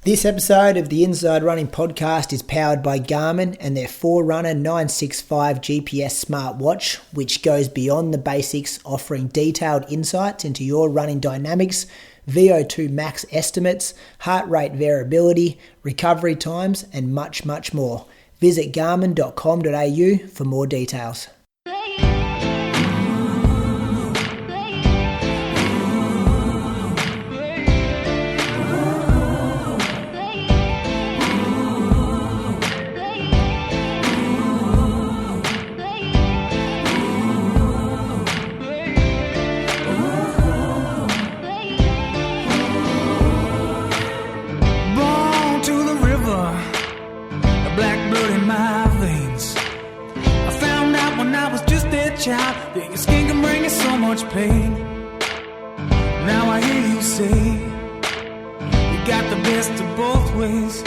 This episode of the Inside Running Podcast is powered by Garmin and their Forerunner 965 GPS smartwatch, which goes beyond the basics, offering detailed insights into your running dynamics, VO2 max estimates, heart rate variability, recovery times, and much, much more. Visit garmin.com.au for more details. That your skin can bring you so much pain. Now I hear you say you got the best of both ways.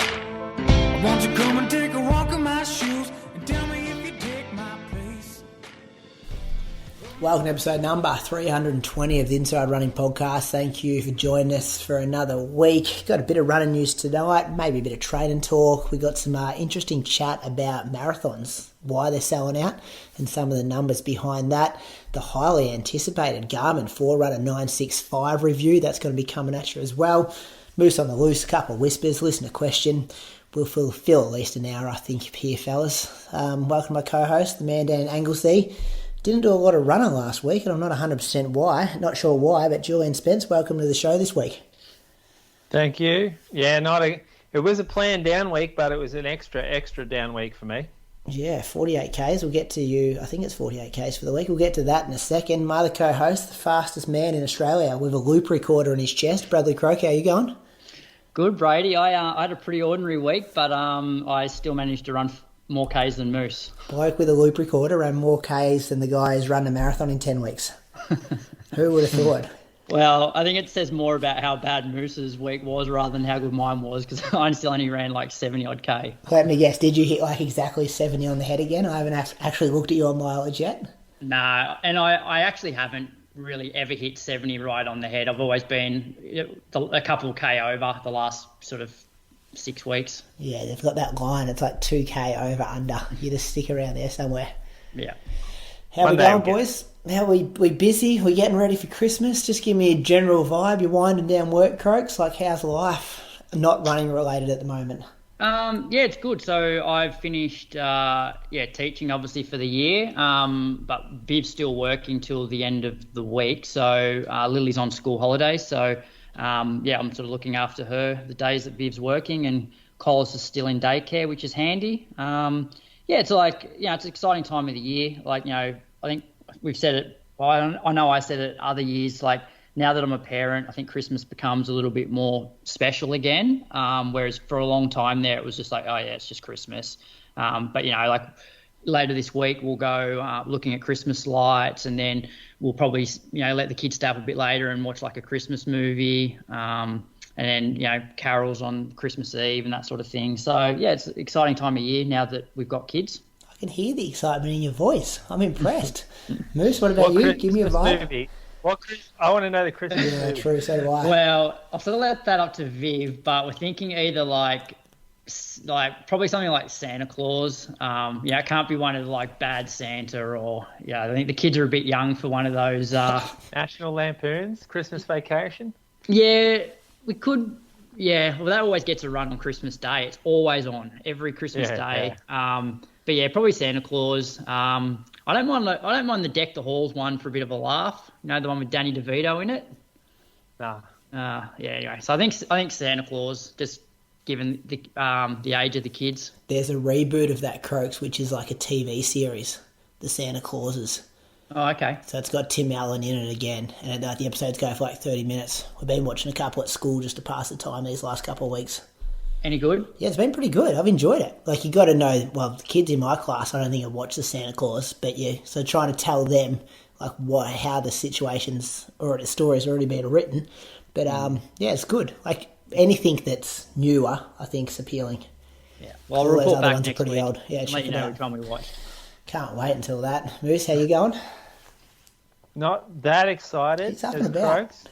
Won't you come and take a walk in my shoes and tell me if you take my place? Welcome to episode number 320 of the Inside Running Podcast. Thank you for joining us for another week. Got a bit of running news tonight, maybe a bit of training talk. We got some interesting chat about marathons, why they're selling out, and some of the numbers behind that. The highly anticipated Garmin Forerunner 965 review, that's going to be coming at you as well. Moose on the loose, a couple of whispers, listen to question. We'll fill at least an hour, I think, here, fellas. Welcome to my co-host, the man Dan Anglesey. Didn't do a lot of running last week, and I'm not 100% not sure why, but Julian Spence, welcome to the show this week. Thank you. Yeah, it was a planned down week, but it was an extra down week for me. Yeah, 48Ks. We'll get to you. I think it's 48Ks for the week. We'll get to that in a second. My other co-host, the fastest man in Australia with a loop recorder in his chest, Bradley Croker. How you going? Good, Brady. I had a pretty ordinary week, but I still managed to run more Ks than Moose. Bloke with a loop recorder ran more Ks than the guy who's run a marathon in 10 weeks. Who would have thought? Well, I think it says more about how bad Moose's week was rather than how good mine was, because I still only ran like 70-odd K. Let me guess, did you hit like exactly 70 on the head again? I haven't actually looked at your mileage yet. No, and I actually haven't really ever hit 70 right on the head. I've always been a couple of K over the last sort of 6 weeks. Yeah, they've got that line. It's like 2K over under. You just stick around there somewhere. Yeah. How we going, boys? How we busy? We getting ready for Christmas? Just give me a general vibe. You're winding down work, Croaks. Like, how's life? Not running related at the moment. Yeah, it's good. So I've finished, teaching obviously for the year, but Viv's still working till the end of the week. So Lily's on school holidays. So I'm sort of looking after her the days that Viv's working, and Coles is still in daycare, which is handy. It's like, it's an exciting time of the year. Like, I think we've said it. Well, I know I said it other years. Like, now that I'm a parent, I think Christmas becomes a little bit more special again. Whereas for a long time there, it was just like, oh yeah, it's just Christmas. But like later this week, we'll go looking at Christmas lights, and then we'll probably let the kids stay up a bit later and watch like a Christmas movie. And then carols on Christmas Eve and that sort of thing. So yeah, it's an exciting time of year now that we've got kids. I can hear the excitement in your voice. I'm impressed. Moose, what about you? Give me a vibe. Movie? I want to know the Christmas movie. Yeah, true. So do I. Well, I've sort of left that up to Viv, but we're thinking either like probably something like Santa Claus. It can't be one of the like Bad Santa, or I think the kids are a bit young for one of those. National Lampoon's Christmas Vacation. Yeah, we could. Yeah, well, that always gets a run on Christmas Day. It's always on every Christmas Day. Yeah. But yeah, probably Santa Claus. I don't mind the Deck the Halls one for a bit of a laugh. The one with Danny DeVito in it. Nah. Anyway, so I think Santa Claus, just given the age of the kids. There's a reboot of that, Croaks, which is like a TV series, the Santa Clauses. Oh, okay. So it's got Tim Allen in it again, and the episodes go for like 30 minutes. We've been watching a couple at school just to pass the time these last couple of weeks. Any good? Yeah, it's been pretty good. I've enjoyed it. Like, you got to know, well, the kids in my class, I don't think have watched the Santa Claus, but yeah, so trying to tell them like how the situations or the story's already been written. But it's good. Like, anything that's newer, I think, is appealing. Yeah. Well, all I'll report those other back ones next are pretty week. old. Yeah, Let you know which one we watch. Can't wait until that. Moose, how you going? Not that excited He's up as and about. Croaks.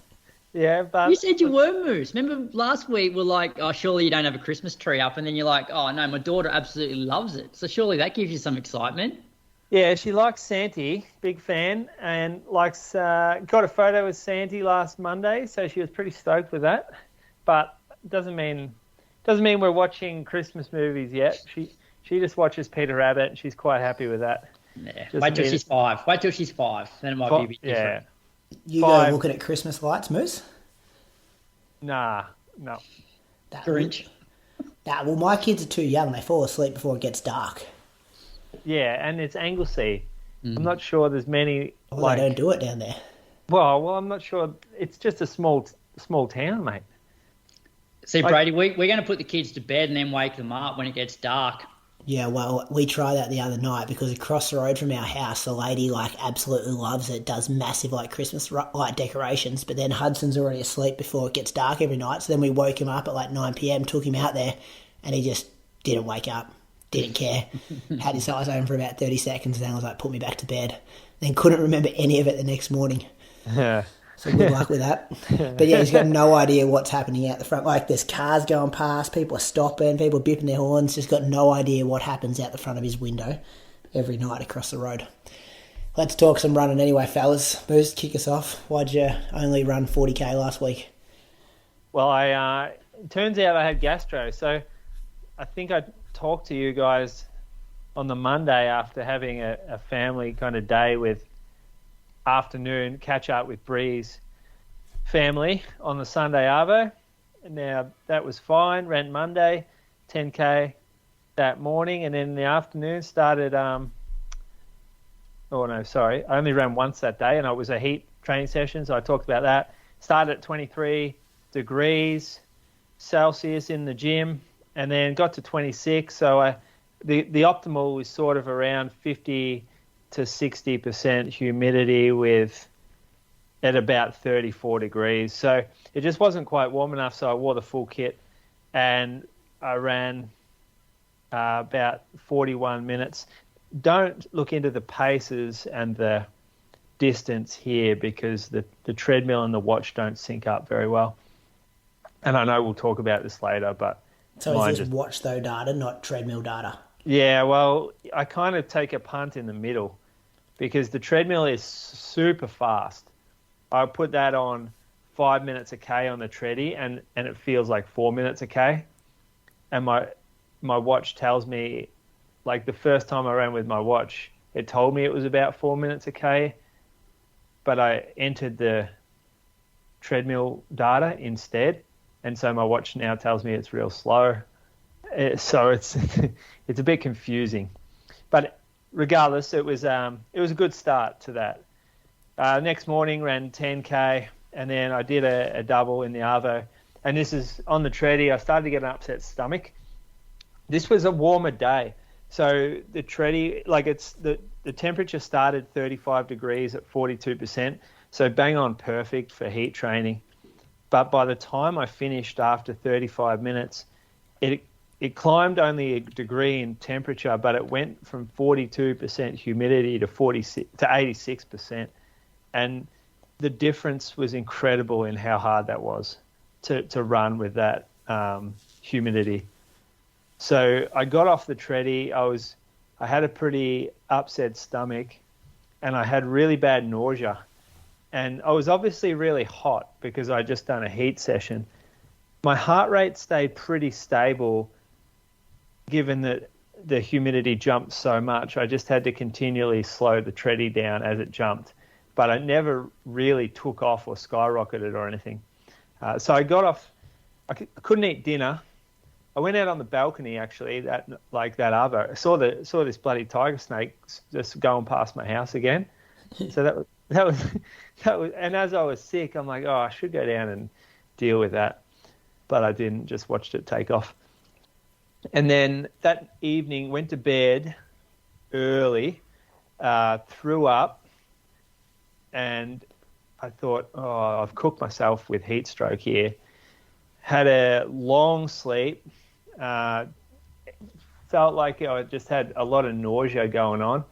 Yeah, but You said you were Moose. Remember last week we're like, oh, surely you don't have a Christmas tree up, and then you're like, oh no, my daughter absolutely loves it. So surely that gives you some excitement. yeah, she likes Santi, big fan, and likes. Got a photo with Santi last Monday, so she was pretty stoked with that. But doesn't mean we're watching Christmas movies yet. She just watches Peter Rabbit, and she's quite happy with that. Yeah. Wait till she's 5. Wait till she's 5. Then it might be a bit different. Yeah. You Five. go looking at Christmas lights, Moose? Nah, no. Grinch. Nah, well, my kids are too young. They fall asleep before it gets dark. Yeah, and it's Anglesey. I'm not sure there's many. Well, they don't do it down there. Well, I'm not sure. It's just a small town, mate. See, Brady, we're going to put the kids to bed and then wake them up when it gets dark. Yeah, well, we tried that the other night because across the road from our house, the lady, absolutely loves it, does massive, Christmas light decorations, but then Hudson's already asleep before it gets dark every night, so then we woke him up at, 9 p.m, took him out there, and he just didn't wake up, didn't care, had his eyes open for about 30 seconds, and then I was like, put me back to bed. Then couldn't remember any of it the next morning. Yeah. So good luck with that. But yeah, he's got no idea what's happening out the front. There's cars going past, people are stopping, people bipping their horns. Just got no idea what happens out the front of his window every night across the road. Let's talk some running anyway, fellas. Boost, kick us off. Why'd you only run 40k last week? Well, it turns out I had gastro, so I think I talked to you guys on the Monday after having a family kind of day with afternoon catch up with Bree's family on the Sunday arvo. Now that was fine. Ran Monday, 10k that morning, and then in the afternoon started. I only ran once that day, and it was a heat training session, so I talked about that. Started at 23 degrees Celsius in the gym, and then got to 26. So the optimal was sort of around 50 to 60% humidity at about 34 degrees. So it just wasn't quite warm enough, so I wore the full kit and I ran about 41 minutes. Don't look into the paces and the distance here because the treadmill and the watch don't sync up very well. And I know we'll talk about this later, but... So is this watch, though, data, not treadmill data? Yeah, well, I kind of take a punt in the middle because the treadmill is super fast. I put that on 5 minutes a K on the treadie and it feels like 4 minutes a K. And my watch tells me, the first time I ran with my watch, it told me it was about 4 minutes a K, but I entered the treadmill data instead. And so my watch now tells me it's real slow. So it's a bit confusing, but regardless, it was a good start to that. Next morning ran 10k, and then I did a double in the arvo, and this is on the treadie. I started to get an upset stomach. This was a warmer day, so the treadie, the temperature started 35 degrees at 42%, so bang on perfect for heat training. But by the time I finished after 35 minutes, it climbed only a degree in temperature, but it went from 42% humidity to 86%. And the difference was incredible in how hard that was to run with that humidity. So I got off the treadie. I had a pretty upset stomach, and I had really bad nausea. And I was obviously really hot because I just done a heat session. My heart rate stayed pretty stable given that the humidity jumped so much. I just had to continually slow the treadie down as it jumped. But I never really took off or skyrocketed or anything. So I got off. I couldn't eat dinner. I went out on the balcony, actually, that arvo. I saw this bloody tiger snake just going past my house again. So that was, and as I was sick, I'm like, I should go down and deal with that. But I didn't, just watched it take off. And then that evening, went to bed early, threw up, and I thought, I've cooked myself with heat stroke here. Had a long sleep, felt like I just had a lot of nausea going on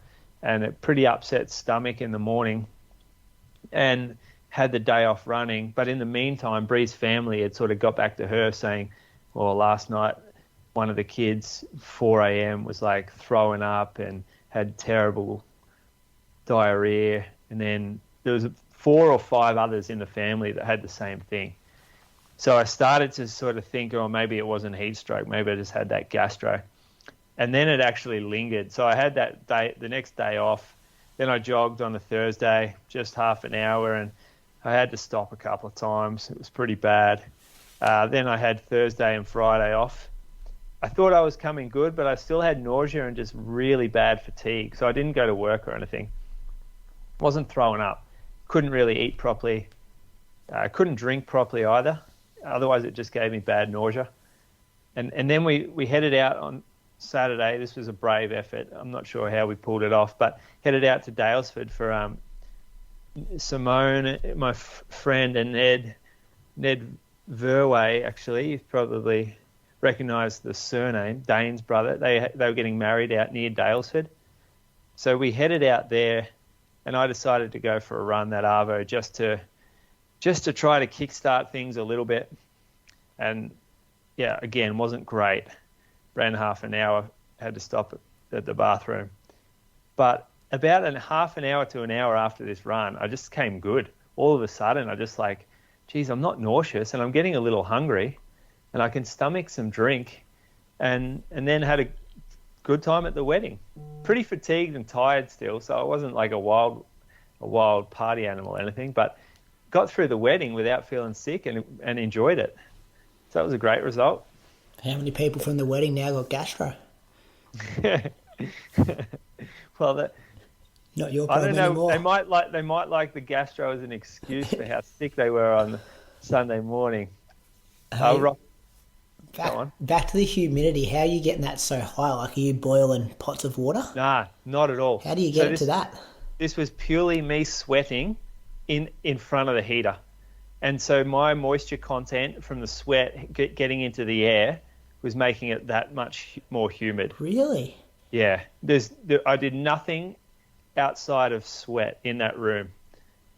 and a pretty upset stomach in the morning. And had the day off running. But in the meantime, Bree's family had sort of got back to her saying, well, last night one of the kids, 4 a.m., was like throwing up and had terrible diarrhea. And then there was 4 or 5 others in the family that had the same thing. So I started to sort of think, oh, maybe it wasn't heat stroke. Maybe I just had that gastro. And then it actually lingered. So I had that day, the next day off. Then I jogged on a Thursday, just half an hour, and I had to stop a couple of times. It was pretty bad. Then I had Thursday and Friday off. I thought I was coming good, but I still had nausea and just really bad fatigue. So I didn't go to work or anything. Wasn't throwing up. Couldn't really eat properly. Couldn't drink properly either. Otherwise, it just gave me bad nausea. And then we headed out on Saturday. This was a brave effort. I'm not sure how we pulled it off, but headed out to Daylesford for Simone, my friend, and Ned Verway, actually. You've probably recognised the surname, Dane's brother. They were getting married out near Daylesford. So we headed out there, and I decided to go for a run that Arvo just to try to kickstart things a little bit. And yeah, again, wasn't great. Ran half an hour, had to stop at the bathroom. But about half an hour to an hour after this run, I just came good. All of a sudden, I just like, geez, I'm not nauseous and I'm getting a little hungry and I can stomach some drink, and then had a good time at the wedding. Pretty fatigued and tired still, so I wasn't like a wild party animal or anything, but got through the wedding without feeling sick and enjoyed it. So that was a great result. How many people from the wedding now got gastro? Well, not your problem I don't know. anymore. They might like the gastro as an excuse for how sick they were on Sunday morning. Back to the humidity. How are you getting that so high? Like, are you boiling pots of water? Nah, not at all. How do you get it to that? This was purely me sweating in front of the heater. And so my moisture content from the sweat getting into the air was making it that much more humid. Really? Yeah. I did nothing outside of sweat in that room.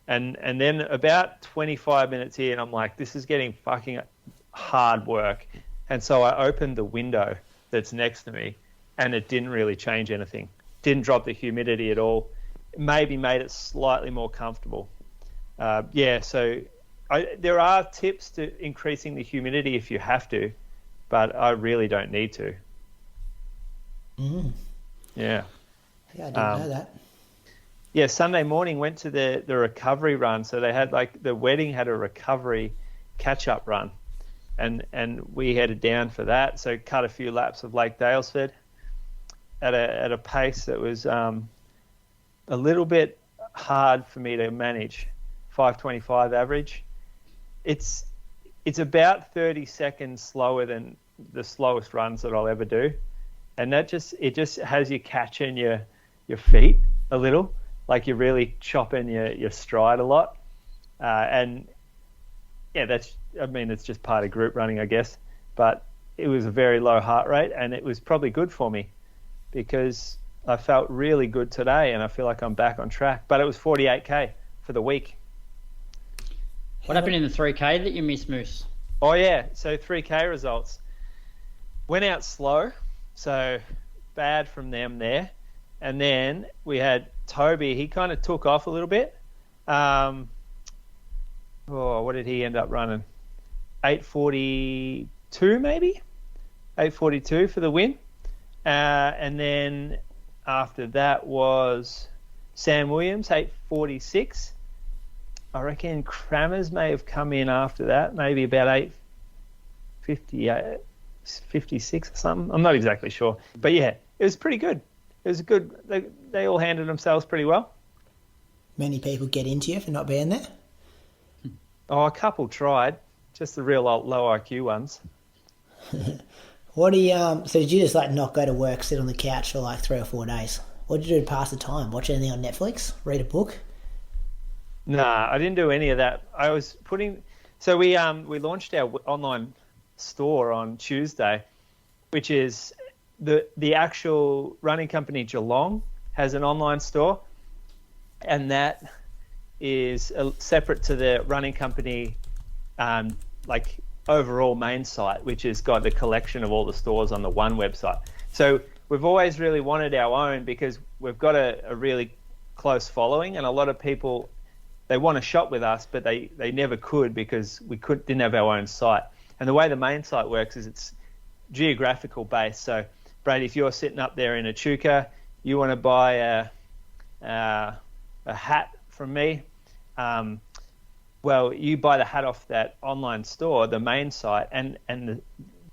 And then about 25 minutes in, I'm like, this is getting fucking hard work. And so I opened the window that's next to me, and it didn't really change anything. Didn't drop the humidity at all. Maybe made it slightly more comfortable. So there are tips to increasing the humidity if you have to, but I really don't need to. Mm. Yeah. Yeah, I didn't know that. Yeah, Sunday morning went to the recovery run. So they had the wedding had a recovery catch-up run, and we headed down for that. So cut a few laps of Lake Daylesford at a pace that was a little bit hard for me to manage. 5:25 average. It's about 30 seconds slower than the slowest runs that I'll ever do, and it just has you catching your feet a little, like you're really chopping your stride a lot, and yeah, it's just part of group running, I guess. But it was a very low heart rate, and it was probably good for me because I felt really good today, and I feel like I'm back on track. But it was 48k for the week. What happened in the 3K that you missed, Moose? Oh, yeah. So 3K results. Went out slow, so bad from them there. And then we had Toby. He kind of took off a little bit. What did he end up running? 8:42 maybe? 8:42 for the win. And then after that was Sam Williams, 8:46. I reckon Crammers may have come in after that, maybe about 8:58, 56 or something. I'm not exactly sure. But yeah, it was pretty good. It was good. They all handled themselves pretty well. Many people get into you for not being there? Oh, a couple tried. Just the real low IQ ones. So did you just not go to work, sit on the couch for 3 or 4 days? What did you do to pass the time? Watch anything on Netflix? Read a book? Nah, I didn't do any of that. I was so we launched our online store on Tuesday, which is the actual running company Geelong has an online store, and that is separate to the running company, like overall main site, which has got the collection of all the stores on the one website. So we've always really wanted our own because we've got a really close following, and a lot of people, they want to shop with us, but they never could because didn't have our own site. And the way the main site works is it's geographical based. So Brady, if you're sitting up there in Echuca, you want to buy a hat from me, well, you buy the hat off that online store, the main site, and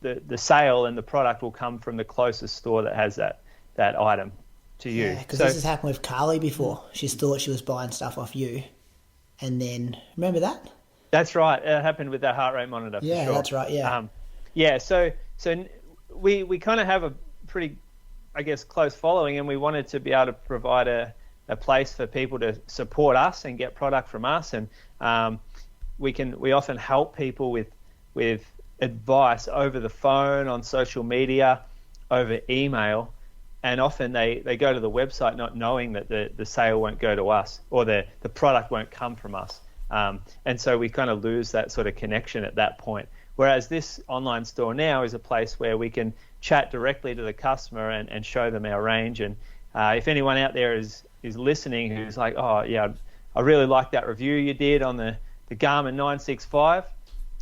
the sale and the product will come from the closest store that has that item to you. Yeah, because this has happened with Carly before. She thought she was buying stuff off you, and then remember that? That's right. It happened with that heart rate monitor. Yeah, for sure. That's right. Yeah. Yeah. So we kind of have a pretty, I guess, close following, and we wanted to be able to provide a place for people to support us and get product from us, and we often help people with advice over the phone, on social media, over email, and often they go to the website not knowing that the sale won't go to us or the product won't come from us, and so we kind of lose that sort of connection at that point. Whereas this online store now is a place where we can chat directly to the customer and show them our range. And if anyone out there is listening who's like, oh yeah, I really like that review you did on the Garmin 965,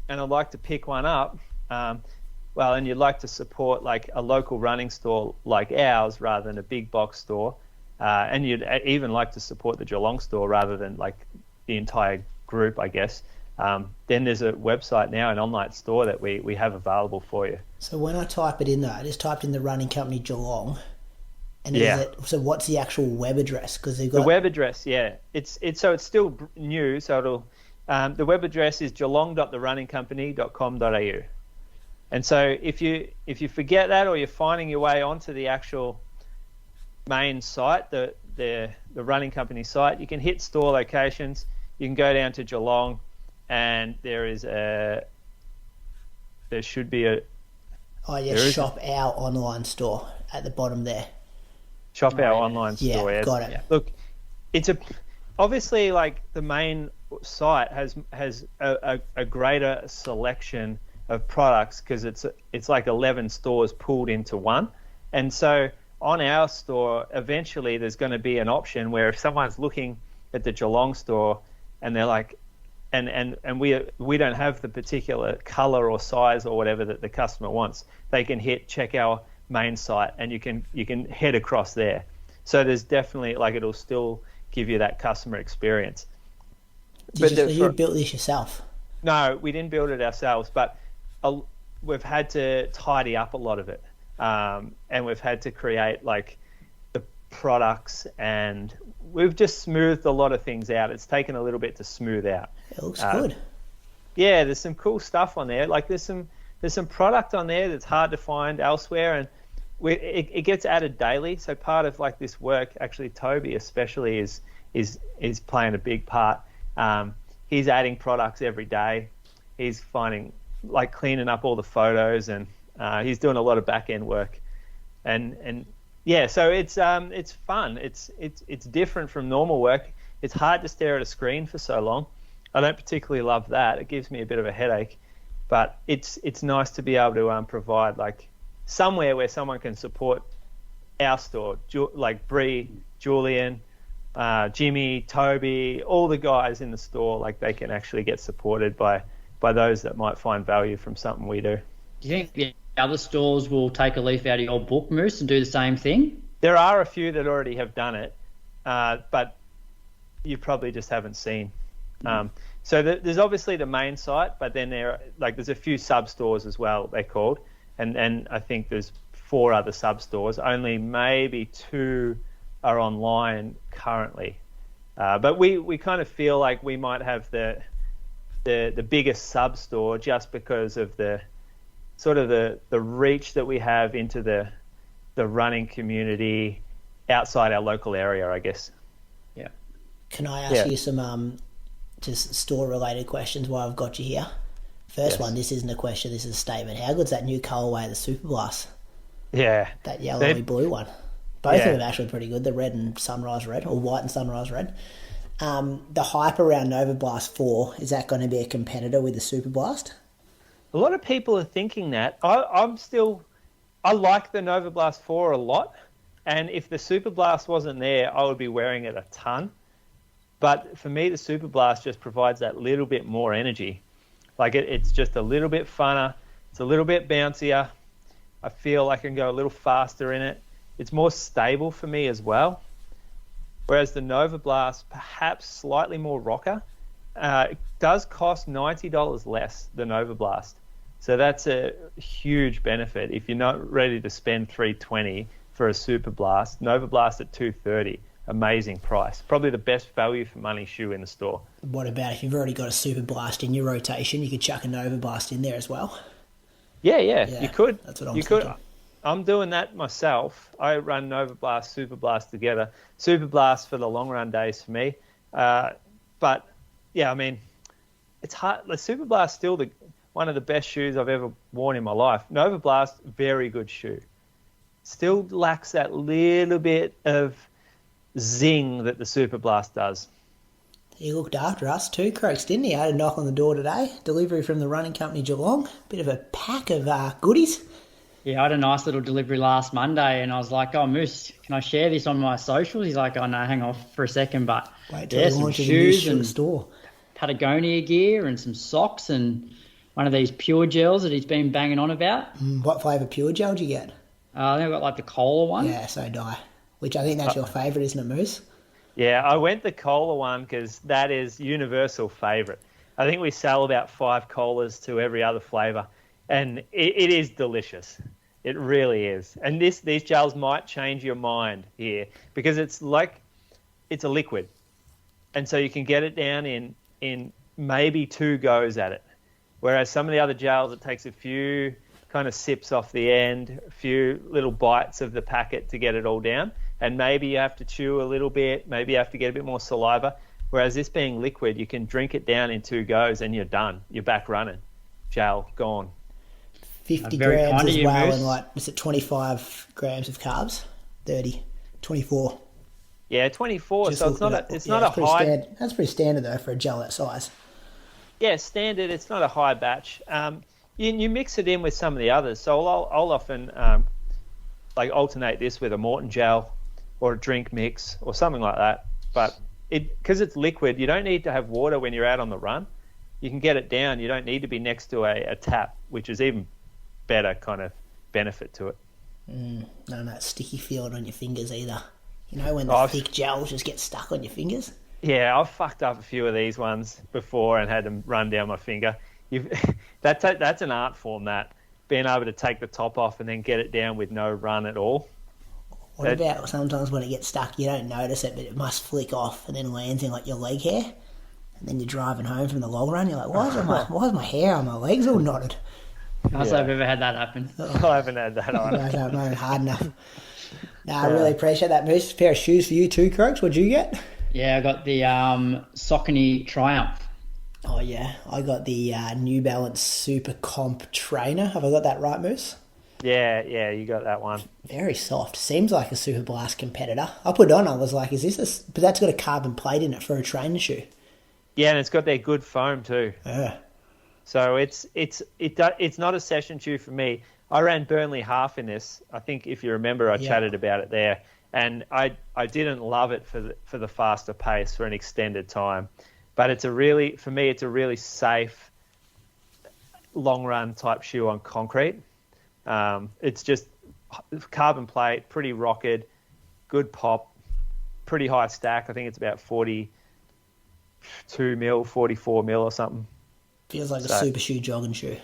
and I'd like to pick one up, well, and you'd like to support like a local running store like ours rather than a big box store, and you'd even like to support the Geelong store rather than like the entire group, I guess, then there's a website now, an online store that we have available for you. So when I type it in there, I just typed in the running company Geelong, and so what's the actual web address? Because they've got the web address, yeah, it's still new, so it'll the web address is geelong.therunningcompany.com.au. And so if you forget that, or you're finding your way onto the actual main site, the running company site, you can hit store locations. You can go down to Geelong, and there should be a shop our online store at the bottom there. Shop our online store. Yeah, got it. Yeah. Look, it's obviously like the main site has a greater selection of products because it's like 11 stores pooled into one, and so on our store eventually there's going to be an option where if someone's looking at the Geelong store and they're like, and we don't have the particular color or size or whatever that the customer wants, they can check our main site, and you can head across there. So there's definitely, like, it'll still give you that customer experience. You built this yourself? No, we didn't build it ourselves, but we've had to tidy up a lot of it, and we've had to create like the products, and we've just smoothed a lot of things out. It's taken a little bit to smooth out. It looks good. Yeah, there's some cool stuff on there. Like there's some product on there that's hard to find elsewhere, and it gets added daily. So part of like this work, actually, Toby especially is playing a big part. He's adding products every day. He's finding, like, cleaning up all the photos, and he's doing a lot of back end work, and yeah, so it's fun. It's different from normal work. It's hard to stare at a screen for so long. I don't particularly love that. It gives me a bit of a headache, but it's nice to be able to provide like somewhere where someone can support our store, like Bree, Julian, Jimmy, Toby, all the guys in the store. Like they can actually get supported by those that might find value from something we do. Do you think the other stores will take a leaf out of your book, Moose, and do the same thing? There are a few that already have done it, but you probably just haven't seen. So there's obviously the main site, but then there's a few sub stores as well, they're called, and I think there's 4 other sub stores. Only maybe 2 are online currently, but we kind of feel like we might have the biggest sub store just because of the sort of the reach that we have into the running community outside our local area, I guess. Yeah. Can I ask you some just store related questions while I've got you here? First one, this isn't a question, this is a statement. How good's that new colorway, the Super Blast? Yeah. That yellowy blue one. Both of them are actually pretty good, the red and sunrise red, or white and sunrise red. The hype around Nova Blast 4, is that going to be a competitor with the Super Blast? A lot of people are thinking that. I like the Nova Blast 4 a lot, and if the Super Blast wasn't there, I would be wearing it a ton. But for me, the Super Blast just provides that little bit more energy. Like it's just a little bit funner. It's a little bit bouncier. I feel I can go a little faster in it. It's more stable for me as well. Whereas the Nova Blast, perhaps slightly more rocker, it does cost $90 less than Nova Blast. So that's a huge benefit. If you're not ready to spend $320 for a Super Blast, Nova Blast at $230, amazing price. Probably the best value for money shoe in the store. What about if you've already got a Super Blast in your rotation, you could chuck a Nova Blast in there as well? Yeah, you could. That's what I'm thinking. I'm doing that myself. I run Nova Blast, Super Blast together. Super Blast for the long run days for me. But yeah, I mean, it's hard. The Super Blast still one of the best shoes I've ever worn in my life. Nova Blast, very good shoe. Still lacks that little bit of zing that the Super Blast does. He looked after us too, Croaks, didn't he? I had a knock on the door today. Delivery from the running company Geelong. Bit of a pack of goodies. Yeah, I had a nice little delivery last Monday, and I was like, "Oh, Moose, can I share this on my socials?" He's like, "Oh no, hang off for a second." But wait till some shoes and store. Patagonia gear and some socks and one of these Pure Gels that he's been banging on about. What flavour Pure Gel did you get? I think I got like the cola one. Yeah, so did I. Which I think that's your favourite, isn't it, Moose? Yeah, I went the cola one because that is universal favourite. I think we sell about 5 colas to every other flavour, and it is delicious. It really is. And these gels might change your mind here because it's a liquid, and so you can get it down in maybe 2 goes at it. Whereas some of the other gels, it takes a few kind of sips off the end, a few little bites of the packet to get it all down. And maybe you have to chew a little bit, maybe you have to get a bit more saliva. Whereas this being liquid, you can drink it down in 2 goes and you're done. You're back running. Gel, gone. 50 grams as well, and is it 25 grams of carbs? 30, 24. Yeah, 24. Just so it's not a high. That's pretty standard though for a gel that size. Yeah, standard. It's not a high batch. You mix it in with some of the others. So I'll often alternate this with a Morton gel or a drink mix or something like that. But because it's liquid, you don't need to have water when you're out on the run. You can get it down. You don't need to be next to a tap, which is even better kind of benefit to it. None of that sticky feeling on your fingers either. You know when the thick gels just get stuck on your fingers? Yeah, I've fucked up a few of these ones before and had them run down my finger. That's an art form, that. Being able to take the top off and then get it down with no run at all. What about sometimes when it gets stuck, you don't notice it, but it must flick off and then lands in like your leg hair, and then you're driving home from the long run, you're like, why is my hair on my legs all knotted? I've ever had that happen. I haven't had that on. I don't know, hard enough. I really appreciate that, Moose. A pair of shoes for you too, Croaks. What'd you get? Yeah, I got the Saucony Triumph. Oh, yeah. I got the New Balance Super Comp Trainer. Have I got that right, Moose? Yeah, you got that one. Very soft. Seems like a Super Blast competitor. I put it on, I was like, is this but that's got a carbon plate in it for a training shoe. Yeah, and it's got their good foam too. Yeah. So it's not a session shoe for me. I ran Burnley half in this. I think if you remember, I chatted about it there. And I didn't love it for the faster pace for an extended time. But for me, it's a really safe, long run type shoe on concrete. It's just carbon plate, pretty rocket, good pop, pretty high stack. I think it's about 42 mil, 44 mil or something. Feels like a super shoe jogging shoe.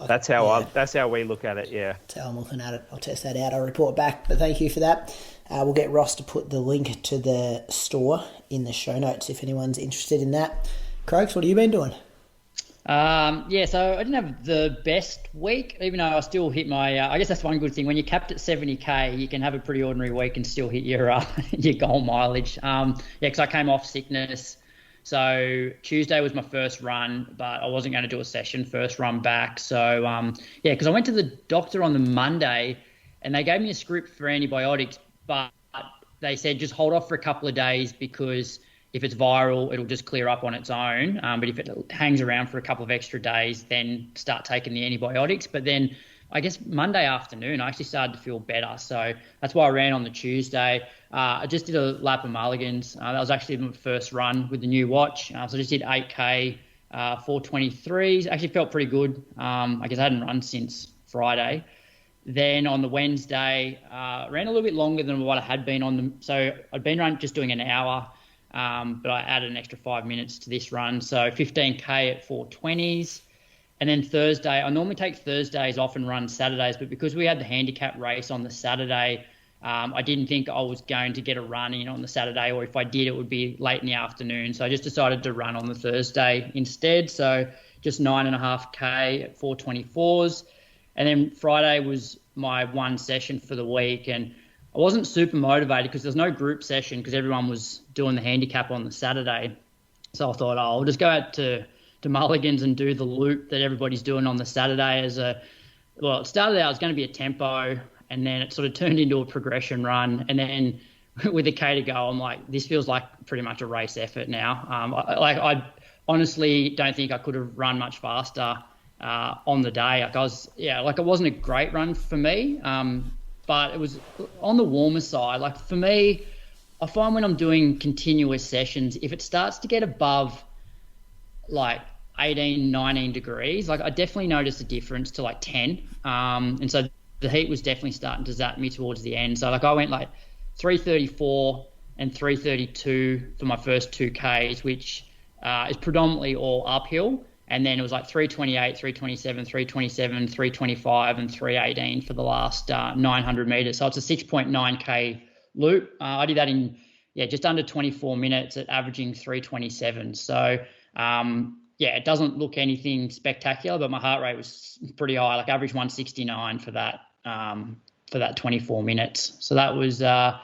That's how we look at it, yeah. That's how I'm looking at it. I'll test that out. I'll report back. But thank you for that. We'll get Ross to put the link to the store in the show notes if anyone's interested in that. Croaks, what have you been doing? So I didn't have the best week, even though I still hit my... I guess that's one good thing. When you're capped at 70K, you can have a pretty ordinary week and still hit your goal mileage. Because I came off sickness. So Tuesday was my first run, but I wasn't going to do a session, first run back. So, because I went to the doctor on the Monday and they gave me a script for antibiotics, but they said just hold off for a couple of days because if it's viral, it'll just clear up on its own. But if it hangs around for a couple of extra days, then start taking the antibiotics. But then I guess Monday afternoon, I actually started to feel better. So that's why I ran on the Tuesday. I just did a lap of Mulligans. That was actually my first run with the new watch. So I just did 8K, 4:23. Actually felt pretty good. I guess I hadn't run since Friday. Then on the Wednesday, ran a little bit longer than what I had been on them. So I'd been just doing an hour, but I added an extra 5 minutes to this run. So 15K at 4:20s. And then Thursday, I normally take Thursdays off and run Saturdays, but because we had the handicap race on the Saturday, I didn't think I was going to get a run in on the Saturday, or if I did, it would be late in the afternoon. So I just decided to run on the Thursday instead. So just 9.5K at 4:24s. And then Friday was my one session for the week. And I wasn't super motivated because there's no group session because everyone was doing the handicap on the Saturday. So I thought, I'll just go out to Mulligans and do the loop that everybody's doing on the Saturday it started out, it was going to be a tempo, and then it sort of turned into a progression run. And then with a K to go, I'm like, this feels like pretty much a race effort now. I honestly don't think I could have run much faster on the day. It wasn't a great run for me, but it was on the warmer side. Like for me, I find when I'm doing continuous sessions, if it starts to get above like 18, 19 degrees, like I definitely noticed a difference to like 10. And so the heat was definitely starting to zap me towards the end. So like I went like 3:34 and 3:32 for my first 2Ks, which is predominantly all uphill. And then it was like 3:28, 3:27, 3:27, 3:25 and 3:18 for the last 900 meters. So it's a 6.9K loop. I did that in just under 24 minutes at averaging 3:27. So it doesn't look anything spectacular, but my heart rate was pretty high, like average 169 for that 24 minutes. So that was a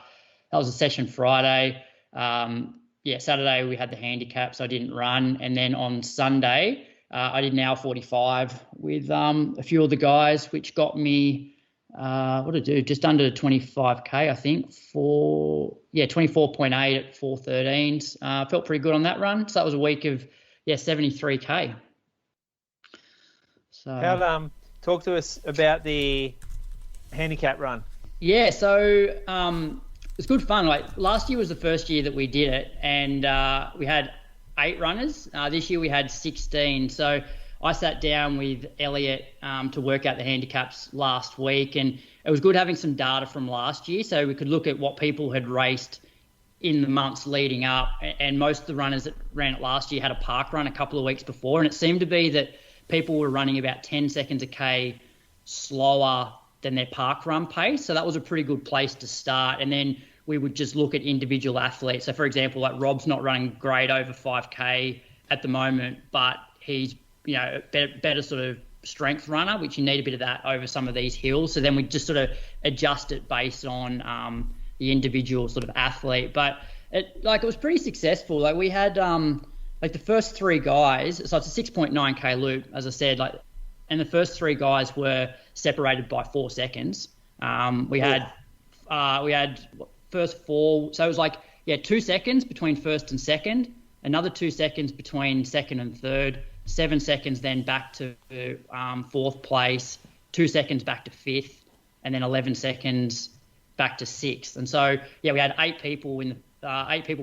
session Friday. Saturday we had the handicap, so I didn't run. And then on Sunday, I did an hour 45 with a few of the guys, which got me, just under 25K, I think, 24.8 at 4:13s. Felt pretty good on that run. So that was a week of 73K. So talk to us about the handicap run. Yeah, so it's good fun. Like last year was the first year that we did it, and we had 8 runners. This year we had 16. So I sat down with Elliot to work out the handicaps last week, and it was good having some data from last year so we could look at what people had raced in the months leading up. And most of the runners that ran it last year had a park run a couple of weeks before, and it seemed to be that people were running about 10 seconds a K slower than their park run pace. So that was a pretty good place to start. And then we would just look at individual athletes. So for example, like Rob's not running great over 5K at the moment, but he's better sort of strength runner, which you need a bit of that over some of these hills. So then we just sort of adjust it based on the individual sort of athlete. But it was pretty successful. Like we had the first 3 guys, so it's a 6.9K loop, as I said, and the first 3 guys were separated by 4 seconds. We had first 4, so it was 2 seconds between first and second, another 2 seconds between second and third, 7 seconds then back to 4th place, 2 seconds back to 5th, and then 11 seconds back to 6th. And so we had 8 people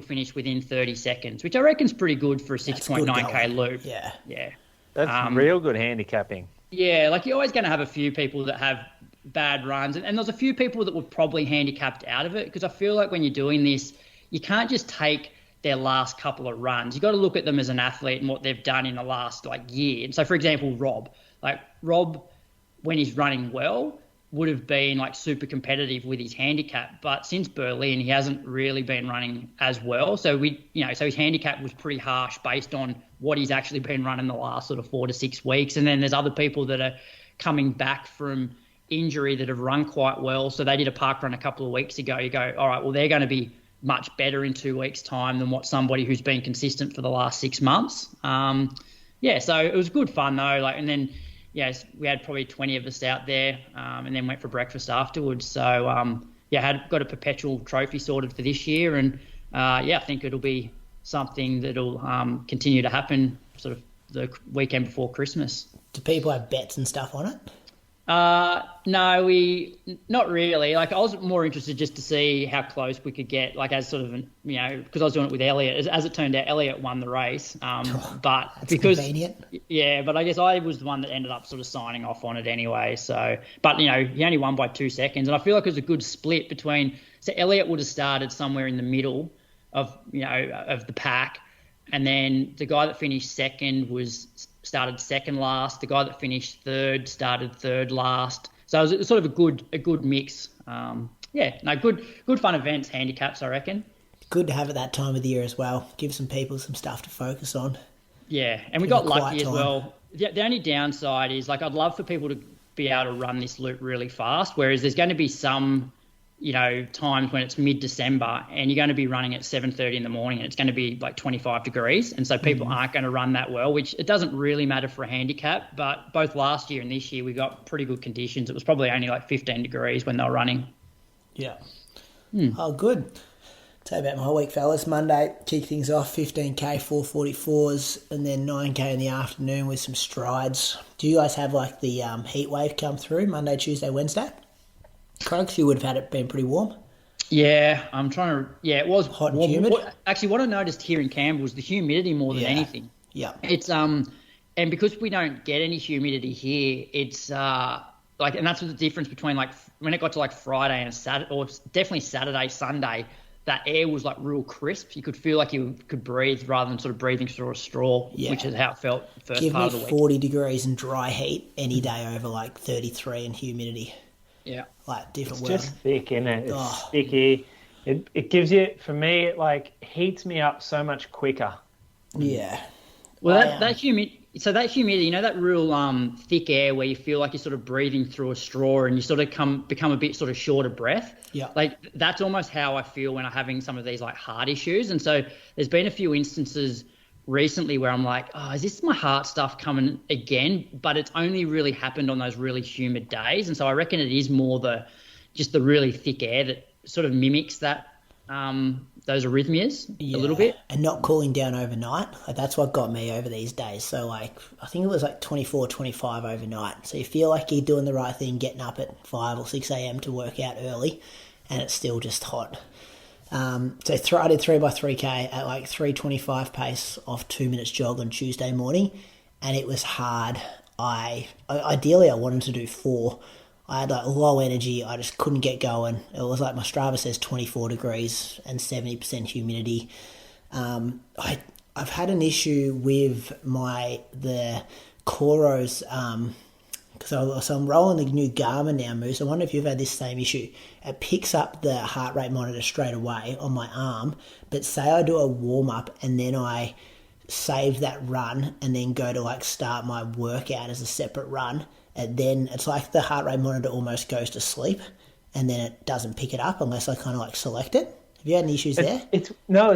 finished within 30 seconds, which I reckon is pretty good for a 6.9K loop. Yeah. That's real good handicapping. Yeah, you're always going to have a few people that have bad runs, and there's a few people that were probably handicapped out of it, because I feel like when you're doing this, you can't just take their last couple of runs. You've got to look at them as an athlete and what they've done in the last year. And so, for example, Rob, when he's running well, would have been super competitive with his handicap, but since Berlin, he hasn't really been running as well. So so his handicap was pretty harsh based on what he's actually been running the last sort of 4 to 6 weeks. And then there's other people that are coming back from injury that have run quite well. So they did a park run a couple of weeks ago. You go, all right, well, they're going to be much better in 2 weeks' time than what somebody who's been consistent for the last 6 months. So it was good fun though. And then, we had probably 20 of us out there, and then went for breakfast afterwards. So, got a perpetual trophy sorted for this year, and I think it'll be something that'll continue to happen sort of the weekend before Christmas. Do people have bets and stuff on it? No, not really. Like, I was more interested just to see how close we could get, like, as sort of, because I was doing it with Elliot. As it turned out, Elliot won the race. But that's because, convenient. Yeah, but I guess I was the one that ended up sort of signing off on it anyway. So, but, he only won by 2 seconds. And I feel like it was a good split between, so Elliot would have started somewhere in the middle of the pack. And then the guy that finished second started second last. The guy that finished third started third last. So it was sort of a good mix. Good fun events, handicaps, I reckon. Good to have at that time of the year as well. Give some people some stuff to focus on. Yeah, and we got lucky as well. The only downside is, like, I'd love for people to be able to run this loop really fast, whereas there's going to be some times when it's mid-December and you're going to be running at 7:30 in the morning and it's going to be like 25 degrees. And so people aren't going to run that well, which it doesn't really matter for a handicap. But both last year and this year, we got pretty good conditions. It was probably only like 15 degrees when they were running. Yeah. Oh, good. Tell you about my week, fellas. Monday, kick things off, 15K, 444s, and then 9K in the afternoon with some strides. Do you guys have like the heat wave come through Monday, Tuesday, Wednesday? Croaks, you would have had it been pretty warm. Yeah, I'm trying to. Yeah, it was hot and humid. Actually, what I noticed here in Canberra was the humidity more than anything. Yeah, it's and because we don't get any humidity here, it's like, and that's the difference between like when it got to like Friday and Saturday, or definitely Saturday, Sunday. That air was like real crisp. You could feel like you could breathe rather than sort of breathing through a straw, which is how it felt first part of the week. Give me 40 degrees and dry heat any day over like 33 and humidity. Yeah. Like different It's world. just thick, isn't it? It's sticky. It gives you, for me, it like heats me up so much quicker. Yeah. Well, that humidity, that real thick air where you feel like you're sort of breathing through a straw and you sort of become a bit sort of short of breath. Yeah. Like, that's almost how I feel when I'm having some of these like heart issues. And so there's been a few instances recently where I'm like, oh, is this my heart stuff coming again? But it's only really happened on those really humid days. And so I reckon it is more the really thick air that sort of mimics that, those arrhythmias a little bit. And not cooling down overnight. Like, that's what got me over these days. So like, I think it was like 24, 25 overnight. So you feel like you're doing the right thing, getting up at 5 or 6 a.m. to work out early, and it's still just hot. So I did 3x3K at like 3:25 pace off 2 minutes jog on Tuesday morning, and it was hard. Ideally I wanted to do 4. I had like low energy. I just couldn't get going. It was like my Strava says 24 degrees and 70% humidity. I've had an issue with the Coros, so I'm rolling the new Garmin now, Moose. I wonder if you've had this same issue. It picks up the heart rate monitor straight away on my arm, but say I do a warm-up and then I save that run and then go to like start my workout as a separate run, and then it's like the heart rate monitor almost goes to sleep and then it doesn't pick it up unless I kind of like select it. Have you had any issues there? It's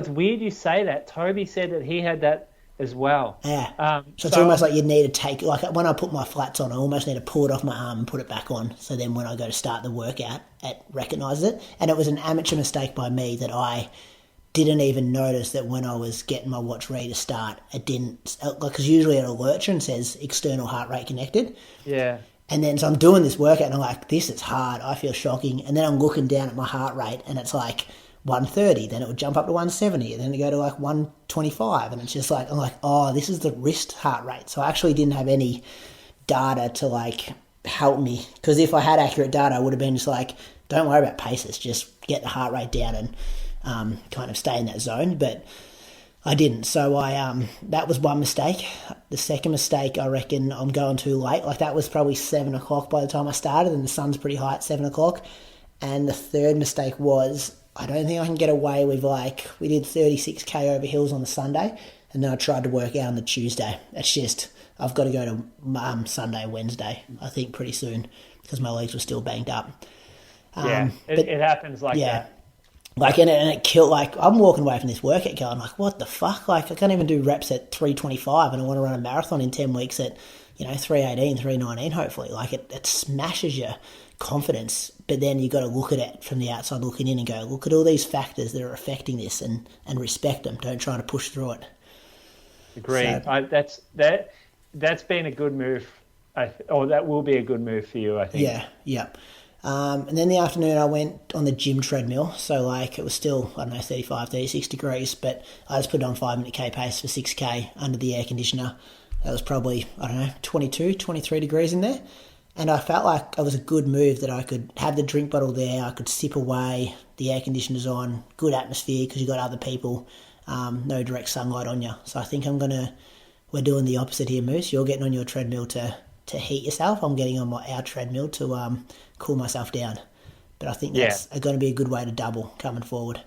weird you say that. Toby said that he had that as well. Yeah. So it's almost like you need to take, like when I put my flats on, I almost need to pull it off my arm and put it back on. So then when I go to start the workout, it recognises it. And it was an amateur mistake by me that I didn't even notice that when I was getting my watch ready to start, it didn't, because usually it alerts you and says external heart rate connected. Yeah. And then so I'm doing this workout and I'm like, this is hard. I feel shocking. And then I'm looking down at my heart rate and it's like 130, then it would jump up to 170, and then it go to like 125, and it's just like, I'm like, oh, this is the wrist heart rate. So I actually didn't have any data to like help me, because if I had accurate data, I would have been just like, don't worry about paces, just get the heart rate down and kind of stay in that zone. But I didn't. So that was one mistake. The second mistake, I reckon I'm going too late. Like that was probably 7 o'clock by the time I started, and the sun's pretty high at 7 o'clock. And the third mistake was, I don't think I can get away with, like, we did 36K over hills on the Sunday, and then I tried to work out on the Tuesday. It's just, I've got to go to Sunday, Wednesday, I think, pretty soon, because my legs were still banged up. It happens like that. Like, and it killed, like, I'm walking away from this workout going, like, what the fuck? Like, I can't even do reps at 3:25, and I want to run a marathon in 10 weeks at, 3:18, 3:19, hopefully. Like, it smashes your confidence. But then you got to look at it from the outside looking in and go, look at all these factors that are affecting this and respect them. Don't try to push through it. Agreed. That's been a good move, or that will be a good move for you, I think. Yeah. And then the afternoon I went on the gym treadmill. So like it was still, 35, 36 degrees, but I just put it on 5-minute K pace for 6K under the air conditioner. That was probably, 22, 23 degrees in there. And I felt like it was a good move that I could have the drink bottle there. I could sip away, the air conditioner's on, good atmosphere because you got other people, no direct sunlight on you. So I think we're doing the opposite here, Moose. You're getting on your treadmill to heat yourself. I'm getting on our treadmill to cool myself down. But I think that's going to be a good way to double coming forward.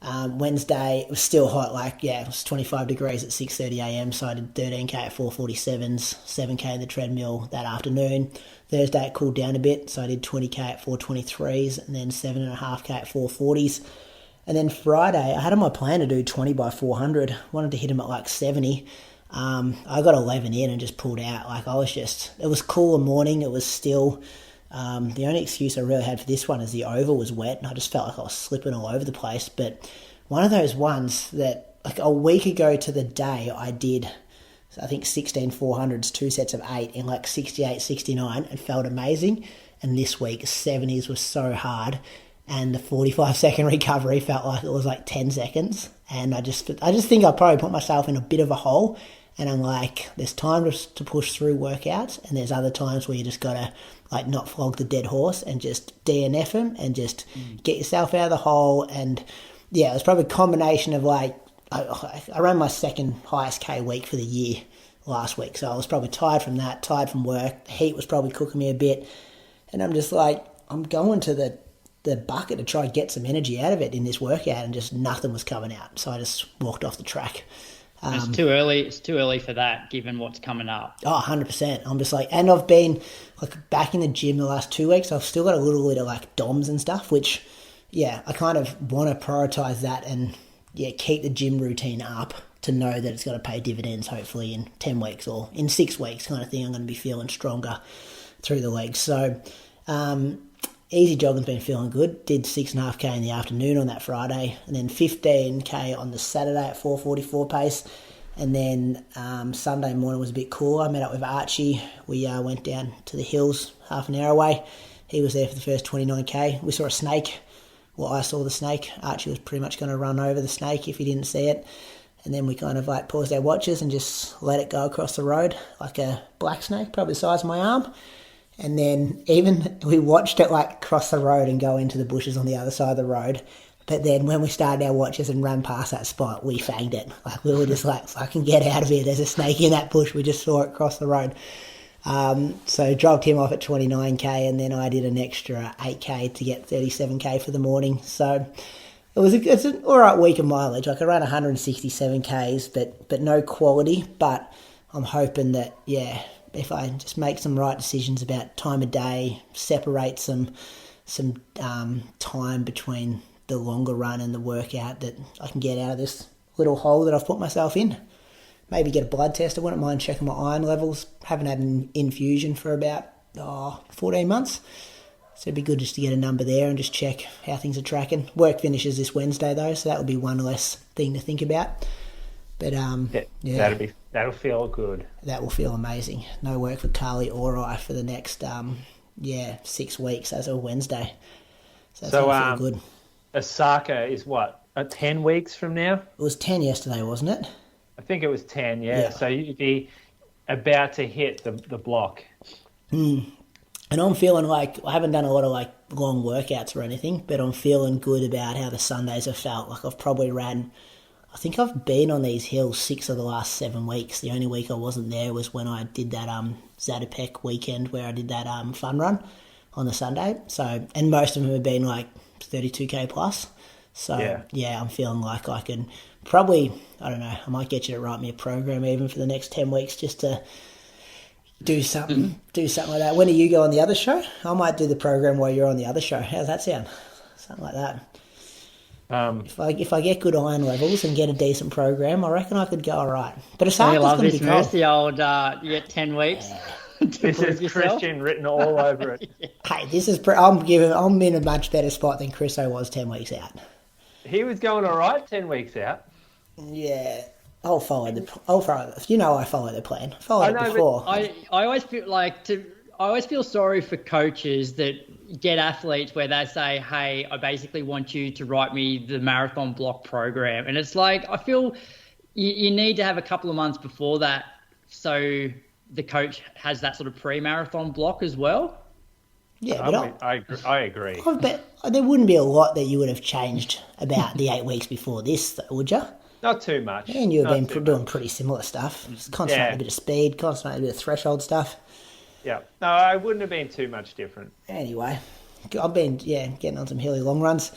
Wednesday, it was still hot, it was 25 degrees at 6:30 a.m, so I did 13K at 4:47s, 7K in the treadmill that afternoon. Thursday, it cooled down a bit, so I did 20K at 4:23s, and then 7.5K at 4:40s. And then Friday, I had on my plan to do 20 by 400, wanted to hit him at 70. I got 11 in and just pulled out. It was cool in the morning, it was still... the only excuse I really had for this one is the oval was wet and I just felt like I was slipping all over the place. But one of those ones that a week ago to the day I did, I think 16 400s, 2 sets of 8 in 68, 69 and felt amazing. And this week 70s was so hard and the 45-second recovery felt like it was 10 seconds. And I just think I probably put myself in a bit of a hole. And I'm there's time to push through workouts and there's other times where you just got to not flog the dead horse and just DNF him and just get yourself out of the hole. And yeah, it was probably a combination of I ran my second highest K week for the year last week. So I was probably tired from that, tired from work. The heat was probably cooking me a bit. And I'm just I'm going to the bucket to try and get some energy out of it in this workout and just nothing was coming out. So I just walked off the track. It's too early. It's too early for that, given what's coming up. 100%. I'm just and I've been back in the gym the last 2 weeks. I've still got a little bit of DOMs and stuff, which, I kind of want to prioritize that and keep the gym routine up to know that it's going to pay dividends. Hopefully in 10 weeks or in 6 weeks, kind of thing. I'm going to be feeling stronger through the legs. So, easy jogging's been feeling good. Did 6.5K in the afternoon on that Friday, and then 15K on the Saturday at 4:44 pace. And then Sunday morning was a bit cooler. I met up with Archie. We went down to the hills half an hour away. He was there for the first 29K. We saw a snake. Well, I saw the snake. Archie was pretty much going to run over the snake if he didn't see it. And then we kind of paused our watches and just let it go across the road like a black snake, probably the size of my arm. And then even we watched it cross the road and go into the bushes on the other side of the road. But then when we started our watches and ran past that spot, we fanged it. We were just fucking get out of here. There's a snake in that bush. We just saw it cross the road. So dropped him off at 29K and then I did an extra 8K to get 37K for the morning. So it's an all right week of mileage. I ran 167Ks, but no quality. But I'm hoping that, if I just make some right decisions about time of day, separate some time between the longer run and the workout, that I can get out of this little hole that I've put myself in. Maybe get a blood test. I wouldn't mind checking my iron levels. Haven't had an infusion for about 14 months. So it'd be good just to get a number there and just check how things are tracking. Work finishes this Wednesday though, so that would be one less thing to think about. But that'll feel good. That will feel amazing. No work for Carly or I for the next 6 weeks as of Wednesday. So that's feel good. Osaka is what, 10 weeks from now? It was 10 yesterday, wasn't it? I think it was 10, yeah. So you'd be about to hit the block. And I'm feeling I haven't done a lot of long workouts or anything, but I'm feeling good about how the Sundays have felt. I've probably I think I've been on these hills 6 of the last 7 weeks. The only week I wasn't there was when I did that Zatopek weekend where I did that fun run on the Sunday. So, and most of them have been 32K plus. So I'm feeling I can probably, I don't know, I might get you to write me a program even for the next 10 weeks just to do something like that. When do you go on the other show? I might do the program while you're on the other show. How's that sound? Something like that. If I get good iron levels and get a decent program, I reckon I could go all right. But Osaka's going to be cold. The old, you get 10 weeks. This is Christian written all over it. Hey, this is. I'm in a much better spot than Chriso was 10 weeks out. He was going all right 10 weeks out. Yeah. I follow the plan. Followed it before. I always feel like I always feel sorry for coaches that get athletes where they say, hey, I basically want you to write me the marathon block program. And it's like, I feel you need to have a couple of months before that so the coach has that sort of pre-marathon block as well. Yeah, but I agree. I bet there wouldn't be a lot that you would have changed about the 8 weeks before this, though, would you? Not too much. And you've been doing pretty similar stuff. Just concentrate a bit of speed, concentrate a bit of threshold stuff. Yeah. No, I wouldn't have been too much different. Anyway, I've been, getting on some hilly long runs.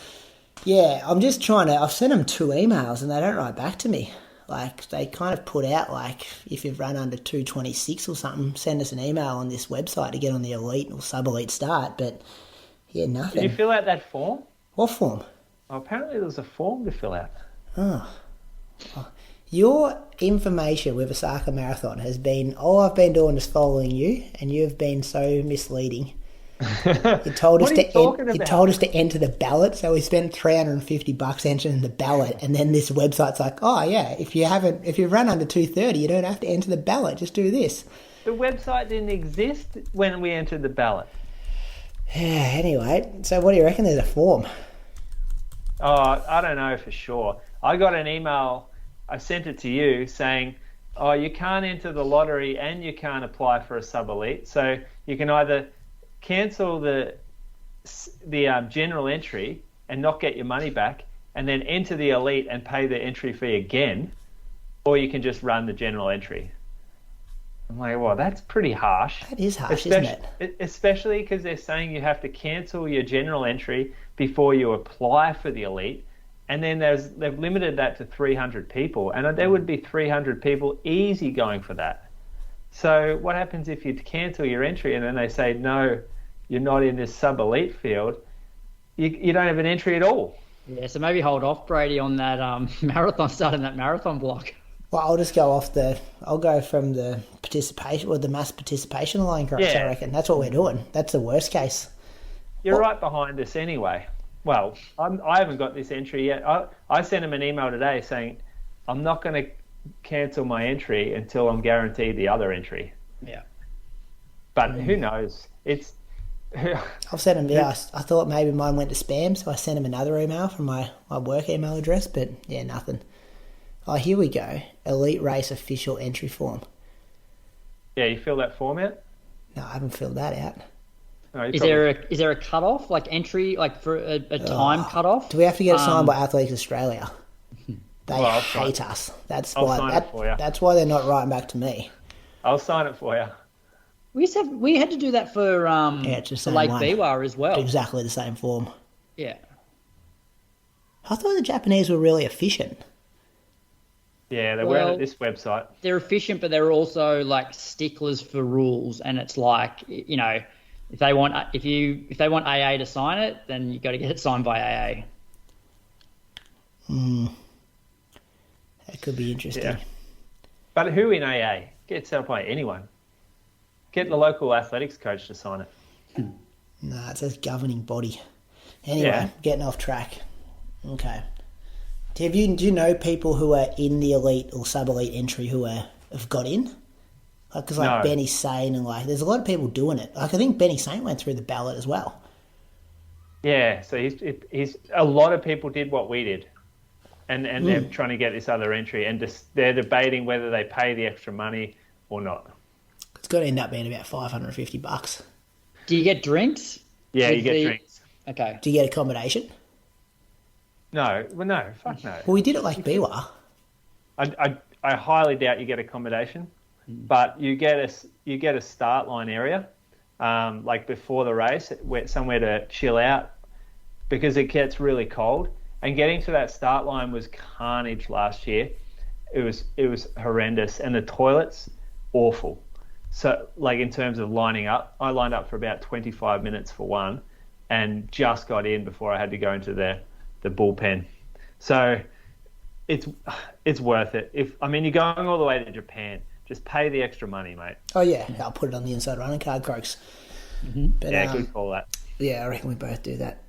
Yeah, I'm just I've sent them 2 emails and they don't write back to me. Like, they kind of put out, like, if you've run under 2:26 or something, send us an email on this website to get on the elite or sub-elite start. But, nothing. Did you fill out that form? What form? Oh, apparently there was a form to fill out. Oh. Your information with Osaka Marathon has been, all I've been doing is following you, and you've been so misleading. You told us to enter the ballot, so we spent $350 entering the ballot, and then this website's like, oh yeah, if you run under 2:30, you don't have to enter the ballot. Just do this. The website didn't exist when we entered the ballot. Yeah. Anyway, so what do you reckon? There's a form. Oh, I don't know for sure. I got an email. I sent it to you saying, oh, you can't enter the lottery and you can't apply for a sub-elite. So you can either cancel the general entry and not get your money back and then enter the elite and pay the entry fee again, or you can just run the general entry. I'm like, well, that's pretty harsh. That is harsh, isn't it? Especially because they're saying you have to cancel your general entry before you apply for the elite. And then they've limited that to 300 people. And there would be 300 people easy going for that. So what happens if you cancel your entry and then they say, no, you're not in this sub-elite field? You don't have an entry at all. Yeah, so maybe hold off, Brady, on that marathon, starting that marathon block. Well, I'll just go I'll go from the participation, or the mass participation line groups, I reckon. That's what we're doing. That's the worst case. You're right behind us anyway. Well, I haven't got this entry yet. I sent him an email today saying, I'm not going to cancel my entry until I'm guaranteed the other entry. Yeah. But who knows? I've sent him, I thought maybe mine went to spam, so I sent him another email from my work email address, but nothing. Oh, here we go. Elite Race official entry form. Yeah, you fill that form out? No, I haven't filled that out. No, is there a cutoff, like entry, like for a time cutoff? Do we have to get it signed by Athletics Australia? They hate us. That's why they're not writing back to me. I'll sign it for you. We had to do that for Lake Biwa as well. Exactly the same form. Yeah. I thought the Japanese were really efficient. Yeah, they weren't at this website. They're efficient, but they're also like sticklers for rules, and it's like, if they want AA to sign it, then you got to get it signed by AA. That could be interesting. Yeah. But who in AA? Get it set up by anyone. Get the local athletics coach to sign it. No, it says governing body. Anyway, getting off track. Okay. Do you know people who are in the elite or sub-elite entry who have got in? Because no. Benny Saint and there's a lot of people doing it. I think Benny Saint went through the ballot as well. Yeah, so he's a lot of people did what we did, and they're trying to get this other entry, and they're debating whether they pay the extra money or not. It's got to end up being about $550. Do you get drinks? Yeah, you get drinks. Okay. Do you get accommodation? No, fuck no. Well, we did it like Biwa. I highly doubt you get accommodation, but you get a start line area, like before the race, somewhere to chill out, because it gets really cold. And getting to that start line was carnage last year. It was horrendous, and the toilets awful. So, in terms of lining up, I lined up for about 25 minutes for one, and just got in before I had to go into the bullpen. So it's worth it. You're going all the way to Japan. Just pay the extra money, mate. Oh, yeah. I'll put it on the inside running card, Croaks. But, Yeah, good call that. Yeah, I reckon we both do that.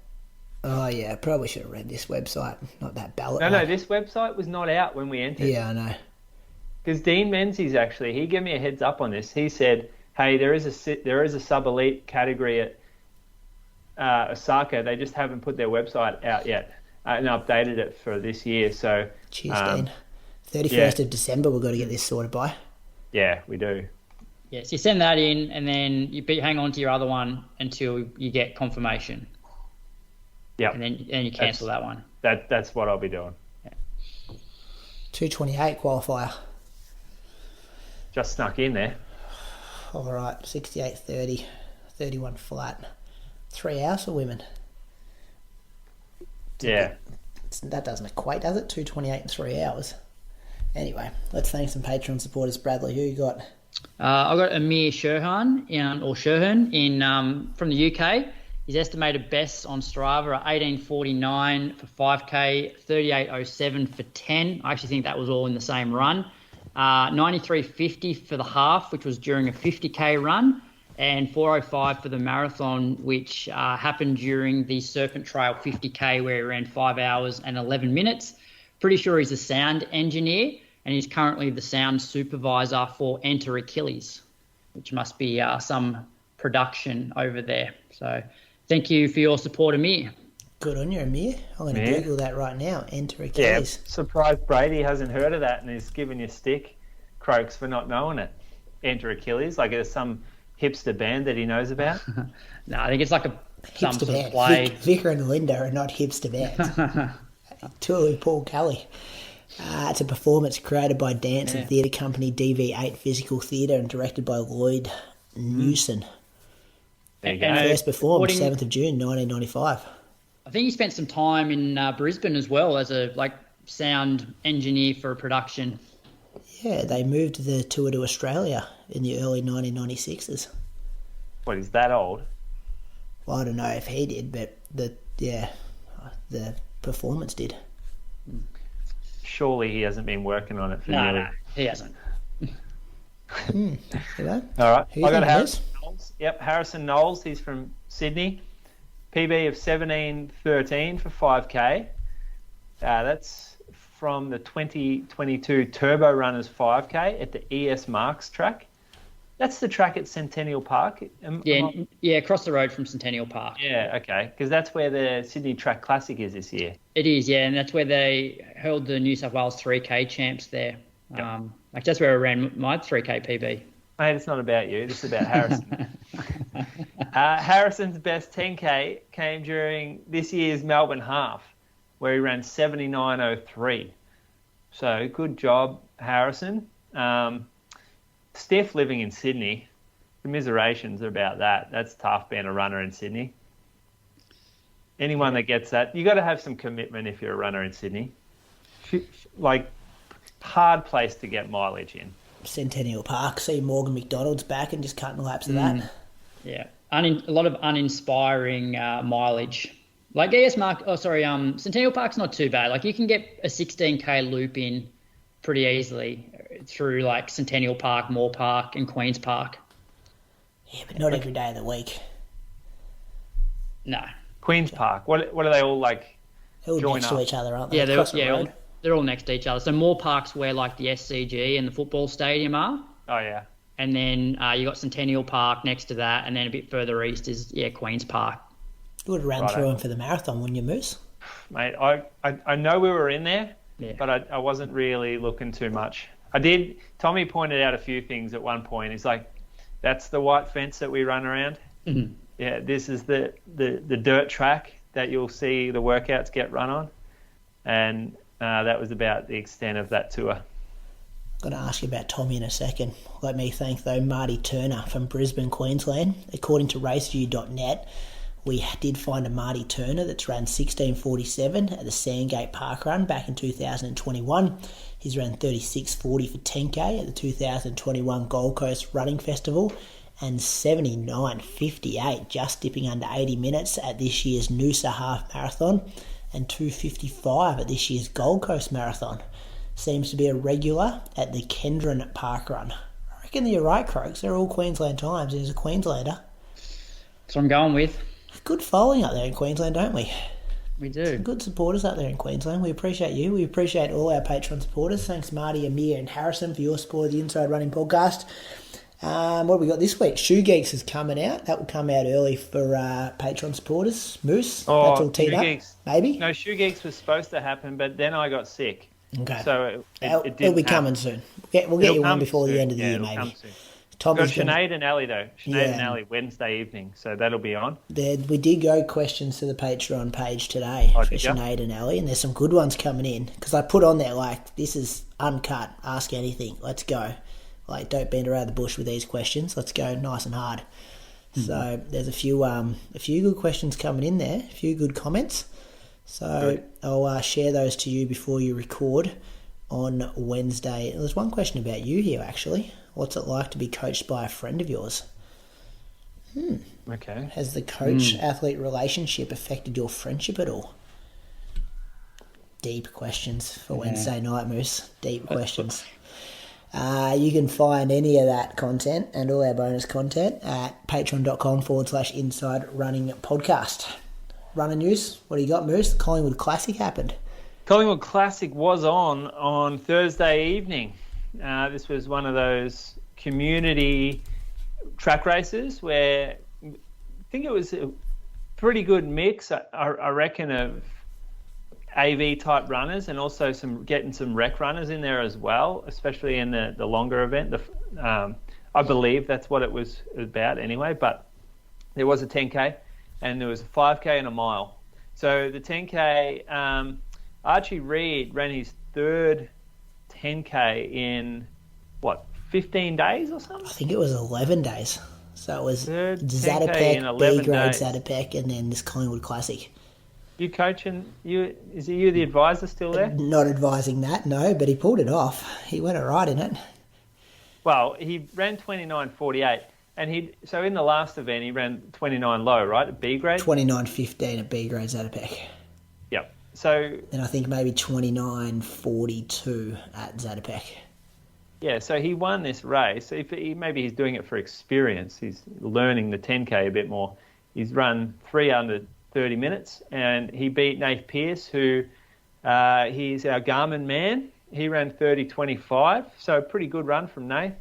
Oh, yeah. Probably should have read this website, not that ballot. No, this website was not out when we entered. Yeah, I know. Because Dean Menzies, actually, he gave me a heads up on this. He said, hey, there is a sub-elite category at Osaka. They just haven't put their website out yet and updated it for this year. So, cheers, Dean. 31st of December, we've got to get this sorted by. Yeah, we do. Yes, you send that in, and then you hang on to your other one until you get confirmation. Yeah, and then you cancel that one. That's what I'll be doing. Yeah. 2:28 qualifier. Just snuck in there. All right, 68:30, 31 flat. 3 hours for women. Yeah. That doesn't equate, does it? 2:28 in 3 hours. Anyway, let's thank some Patreon supporters. Bradley, who you got? I got Amir Sherhan from the UK. His estimated bests on Strava are 18:49 for 5K, 38:07 for 10. I actually think that was all in the same run. 93:50 for the half, which was during a 50K run, and 4:05 for the marathon, which happened during the Serpent Trail 50K, where he ran 5 hours and 11 minutes. Pretty sure he's a sound engineer, and he's currently the sound supervisor for Enter Achilles, which must be some production over there. So thank you for your support, Amir. Good on you, Amir. I'm going to Google that right now. Enter Achilles. Yeah, surprised Brady hasn't heard of that and he's giving you stick, Croaks, for not knowing it. Enter Achilles, like it's some hipster band that he knows about. No, I think it's like some hipster sort band. of play. Vicar and Linda are not hipster bands. Tully Paul Kelly. It's a performance created by dance and theatre company DV8 Physical Theatre and directed by Lloyd Newson. There you go. First performed 7th of June 1995. I think he spent some time in Brisbane as well as a sound engineer for production. Yeah, they moved the tour to Australia in the early 1996s. What, is that old? Well, I don't know if he did, but the performance did. Surely he hasn't been working on it for nearly... No, he hasn't. You know? All right. Who you I got think it Harrison Knowles. Yep, Harrison Knowles. He's from Sydney. PB of 17:13 for 5K. That's from the 2022 Turbo Runners 5K at the ES Marks track. That's the track at Centennial Park. Yeah, across the road from Centennial Park. Yeah, okay, because that's where the Sydney Track Classic is this year. It is, yeah, and that's where they held the New South Wales 3K champs there. Yep. That's where I ran my 3K PB. Mate, it's not about you. This is about Harrison. Harrison's best 10K came during this year's Melbourne Half, where he ran 79:03. So good job, Harrison. Steph living in Sydney, commiserations about that. That's tough being a runner in Sydney. Anyone that gets that, you got to have some commitment if you're a runner in Sydney. Like, hard place to get mileage in. Centennial Park, see Morgan McDonald's back and just cutting laps of that. Yeah, a lot of uninspiring mileage. Like Centennial Park's not too bad. Like you can get a 16K loop in pretty easily through like Centennial Park, Moore Park, and Queen's Park. Yeah, but not every day of the week. No. Queen's Park. What are they all like? They're all join next up? to each other, aren't they? Yeah, Road. they're all next to each other. So Moore Park's where like the SCG and the football stadium are. Oh yeah. And then you got Centennial Park next to that, and then a bit further east is Queen's Park. You would have ran through them for the marathon, wouldn't you, Moose? Mate, I know we were in there, Yeah. but I wasn't really looking too much. I did. Tommy pointed out a few things at one point. He's like, "That's the white fence that we run around. Mm-hmm. Yeah, this is the dirt track that you'll see the workouts get run on," and that was about the extent of that tour. I'm going to ask you about Tommy in a second. Let me thank, though, Marty Turner from Brisbane, Queensland. According to raceview.net, we did find a Marty Turner that's ran 16:47 at the Sandgate Park Run back in 2021. He's ran 36:40 for 10K at the 2021 Gold Coast Running Festival and 79:58, just dipping under 80 minutes at this year's Noosa Half Marathon and 2:55 at this year's Gold Coast Marathon. seems to be a regular at the Kendron Park Run. I reckon you're right, Croaks. They're all Queensland times. He's a Queenslander. That's what I'm going with. Good following up there in Queensland, don't we? We do. Some good supporters out there in Queensland. We appreciate you. We appreciate all our Patreon supporters. Thanks, Marty, Amir and Harrison, for your support of the Inside Running podcast. What have we got this week? Shoe Geeks is coming out. That will come out early for Patreon supporters. Moose, that's all teed up, Geeks. maybe? No, Shoe Geeks was supposed to happen, but then I got sick. Okay. So it'll be coming soon. We'll get you one before the end of the year, maybe. Got Sinead and Ali, though. Sinead and Ali, Wednesday evening, so that'll be on. We did go questions to the Patreon page today for Sinead and Ali, and there's some good ones coming in, because I put on there, like, this is uncut, ask anything, let's go. Like, don't beat around the bush with these questions, let's go nice and hard. So there's a few good questions coming in there, a few good comments. So I'll share those to you before you record on Wednesday. There's one question about you here, actually. What's it like to be coached by a friend of yours? Okay. Has the coach-athlete relationship affected your friendship at all? Deep questions for Wednesday night, Moose. Deep questions. You can find any of that content and all our bonus content at patreon.com/inside running podcast. Running news, what do you got, Moose? The Collingwood Classic happened. Collingwood Classic was on Thursday evening. This was one of those community track races where I think it was a pretty good mix, I reckon, of AV type runners and also getting some rec runners in there as well, especially in the longer event. I believe that's what it was about anyway, but there was a 10K and there was a 5K and a mile. So the 10K, Archie Reid ran his third 10K in, 15 days or something? I think it was 11 days. So it was Zatopek, B-grade Zatopek, and then this Collingwood Classic. You coaching? Is you the advisor still there? Not advising that, no, but he pulled it off. He went all right in it. Well, he ran 29.48, and so in the last event he ran 29 low, right, at B grade? 29.15 at B-grade Zatopek. Yep. So. And I think maybe 29.42 at Zatopek. Yeah, so he won this race. Maybe he's doing it for experience. He's learning the 10K a bit more. He's run 3 under 30 minutes, and he beat Nath Pearce, who he's our Garmin man. He ran 30.25, so a pretty good run from Nath.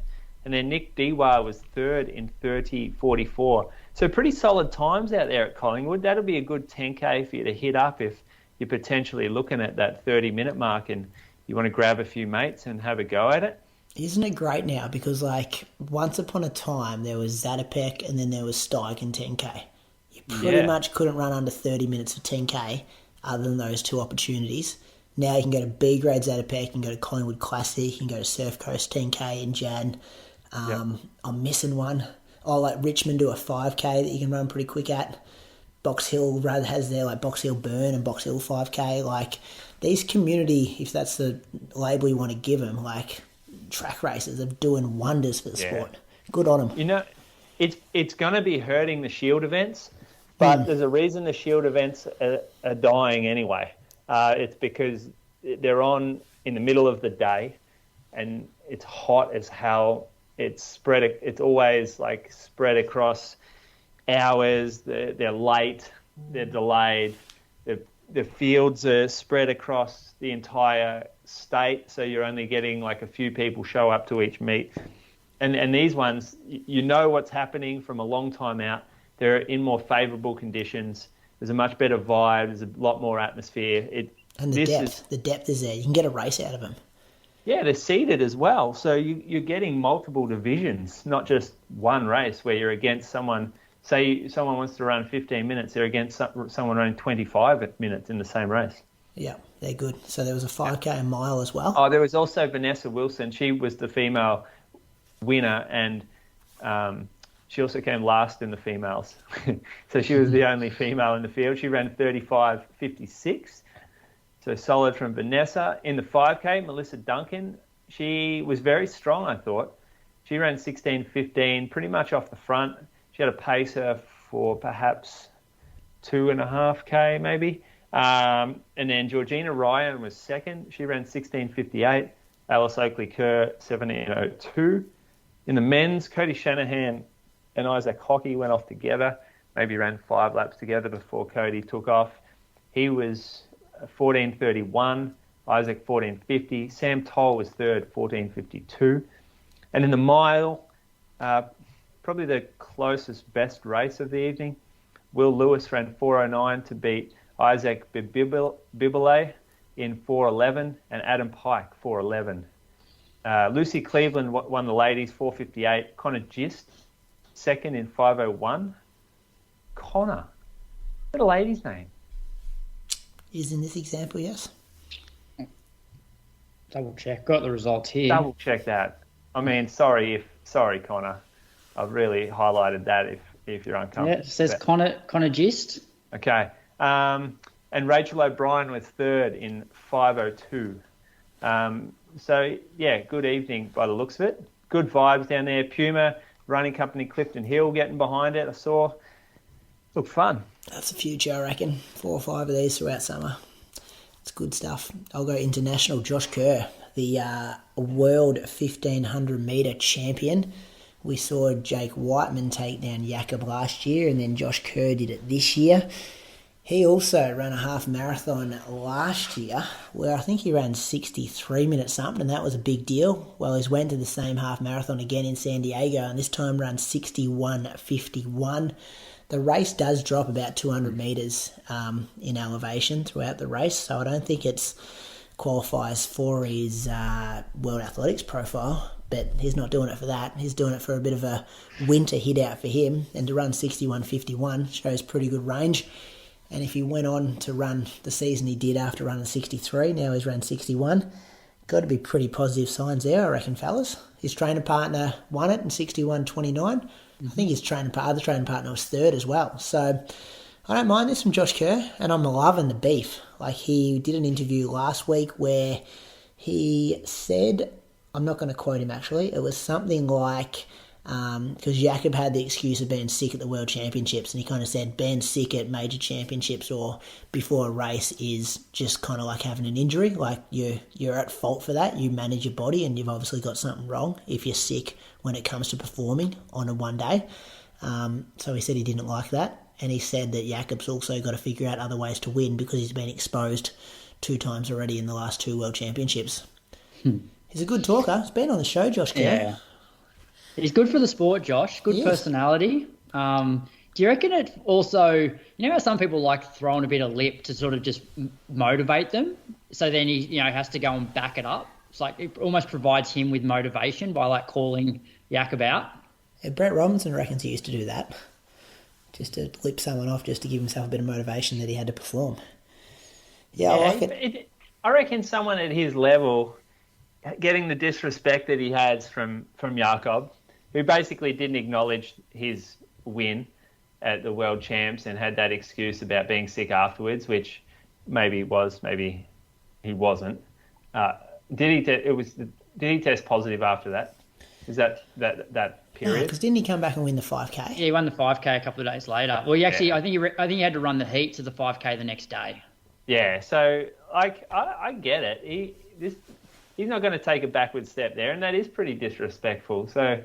And then Nick Dewar was third in 30.44. So pretty solid times out there at Collingwood. That'll be a good 10K for you to hit up if you're potentially looking at that 30-minute mark and you want to grab a few mates and have a go at it. Isn't it great now? Because, like, once upon a time, there was Zatopek and then there was Steichen 10K. You pretty much couldn't run under 30 minutes of 10K other than those two opportunities. Now you can go to B-grade Zatopek, you can go to Collingwood Classic, you can go to Surf Coast 10K in Jan. I'm missing one. Like Richmond do a 5K that you can run pretty quick at. Box Hill rather has their Box Hill Burn and Box Hill 5K. Like, these community, if that's the label you want to give them, like, track races are doing wonders for the sport. Good on them. You know, it's going to be hurting the Shield events, but there's a reason the Shield events are dying anyway. It's because they're on in the middle of the day, and it's hot as hell. It's spread. It's always spread across hours. They're late. They're delayed. The fields are spread across the entire state, so you're only getting a few people show up to each meet. And these ones, you know what's happening from a long time out. They're in more favourable conditions. There's a much better vibe. There's a lot more atmosphere. The depth is there. You can get a race out of them. Yeah, they're seeded as well. So you're getting multiple divisions, not just one race where you're against someone. Say someone wants to run 15 minutes, they're against someone running 25 minutes in the same race. Yeah, they're good. So there was a 5K and mile as well. Oh, there was also Vanessa Wilson. She was the female winner, and she also came last in the females. So she was the only female in the field. She ran 35.56. So solid from Vanessa. In the 5K, Melissa Duncan, she was very strong, I thought. She ran 16.15, pretty much off the front. She had a pacer for perhaps 2.5K maybe. And then Georgina Ryan was second. She ran 16:58. Alice Oakley Kerr 17:02. In the men's, Cody Shanahan and Isaac Hockey went off together. Maybe ran 5 laps together before Cody took off. He was 14:31. Isaac 14:50. Sam Toll was third, 14:52. And in the mile, probably the closest best race of the evening, Will Lewis ran 4:09 to beat Isaac Bibele in 4:11 and Adam Pike 4:11. Lucy Cleveland won the ladies 4:58. Connor Gist second in 5:01. Connor, what a lady's name? Is in this example, yes. Double check. Got the results here. Double check that. I mean, sorry, Connor. I've really highlighted that if you're uncomfortable. Yeah, it says Connor Gist. Okay. And Rachel O'Brien was third in 5:02. So, yeah, good evening by the looks of it. Good vibes down there. Puma running company Clifton Hill getting behind it. I saw. Looked fun. That's the future, I reckon. 4 or 5 of these throughout summer. It's good stuff. I'll go international. Josh Kerr, the world 1,500 metre champion. We saw Jake Whiteman take down Jakob last year, and then Josh Kerr did it this year. He also ran a half marathon last year where I think he ran 63 minutes something, and that was a big deal. Well, he's went to the same half marathon again in San Diego, and this time ran 61:51. The race does drop about 200 metres in elevation throughout the race, so I don't think it qualifies for his World Athletics profile, but he's not doing it for that. He's doing it for a bit of a winter hit out for him, and to run 61:51 shows pretty good range. And if he went on to run the season he did after running 63, now he's run 61, got to be pretty positive signs there, I reckon, fellas. His trainer partner won it in 61:29. I think his other training partner was third as well. So I don't mind this from Josh Kerr, and I'm loving the beef. Like, he did an interview last week where he said, I'm not going to quote him actually, it was something like, because Jakob had the excuse of being sick at the World Championships, and he kind of said being sick at major championships or before a race is just kind of like having an injury. Like, you're at fault for that. You manage your body, and you've obviously got something wrong if you're sick when it comes to performing on a one day. So he said he didn't like that, and he said that Jakob's also got to figure out other ways to win because he's been exposed 2 times already in the last 2 World Championships. He's a good talker. He's been on the show, Josh Kerr. Yeah. He's good for the sport, Josh. Good personality. Do you reckon it also, you know how some people like throwing a bit of lip to sort of just motivate them? So then he, has to go and back it up. It's like it almost provides him with motivation by like calling Jakob out. Yeah, Brett Robinson reckons he used to do that. Just to lip someone off, just to give himself a bit of motivation that he had to perform. Yeah, I like it. I reckon someone at his level, getting the disrespect that he has from Jakob, who basically didn't acknowledge his win at the World Champs and had that excuse about being sick afterwards, which maybe was, maybe he wasn't. Did he test positive after that? Is that period? Because didn't he come back and win the 5K? Yeah, he won the 5K a couple of days later. Well, I think he had to run the heats of the 5K the next day. Yeah, so I get it. He's not going to take a backward step there, and that is pretty disrespectful. So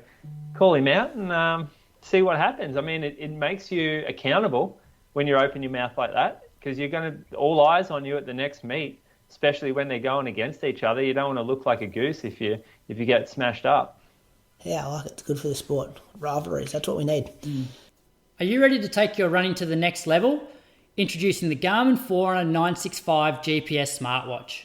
call him out and see what happens. I mean, it makes you accountable when you open your mouth like that, because you're going to all eyes on you at the next meet, especially when they're going against each other. You don't want to look like a goose if you get smashed up. Yeah, I like it. It's good for the sport. Rivalries, that's what we need. Are you ready to take your running to the next level? Introducing the Garmin Forerunner 965 GPS smartwatch.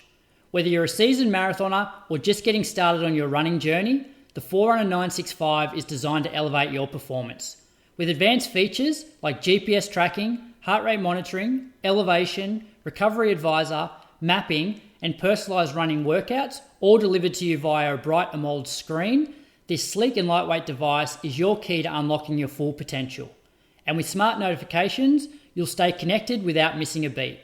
Whether you're a seasoned marathoner or just getting started on your running journey, the Forerunner 965 is designed to elevate your performance. With advanced features like GPS tracking, heart rate monitoring, elevation, recovery advisor, mapping, and personalised running workouts, all delivered to you via a bright AMOLED screen, this sleek and lightweight device is your key to unlocking your full potential. And with smart notifications, you'll stay connected without missing a beat.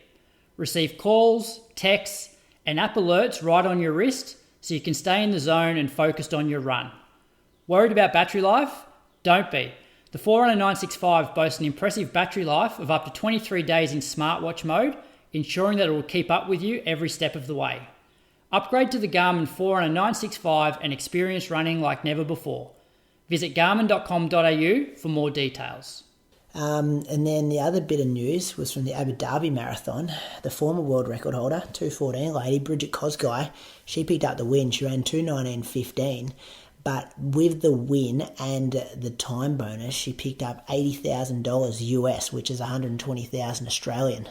Receive calls, texts, and app alerts right on your wrist so you can stay in the zone and focused on your run. Worried about battery life? Don't be. The Forerunner 965 boasts an impressive battery life of up to 23 days in smartwatch mode ensuring that it will keep up with you every step of the way. Upgrade to the Garmin Forerunner 965 and experience running like never before. Visit garmin.com.au for more details. And then the other bit of news was from the Abu Dhabi Marathon. The former world record holder, 2:14 lady, Brigid Kosgei, she picked up the win. She ran 2:19.15. But with the win and the time bonus, she picked up $80,000 US, which is 120,000 Australian.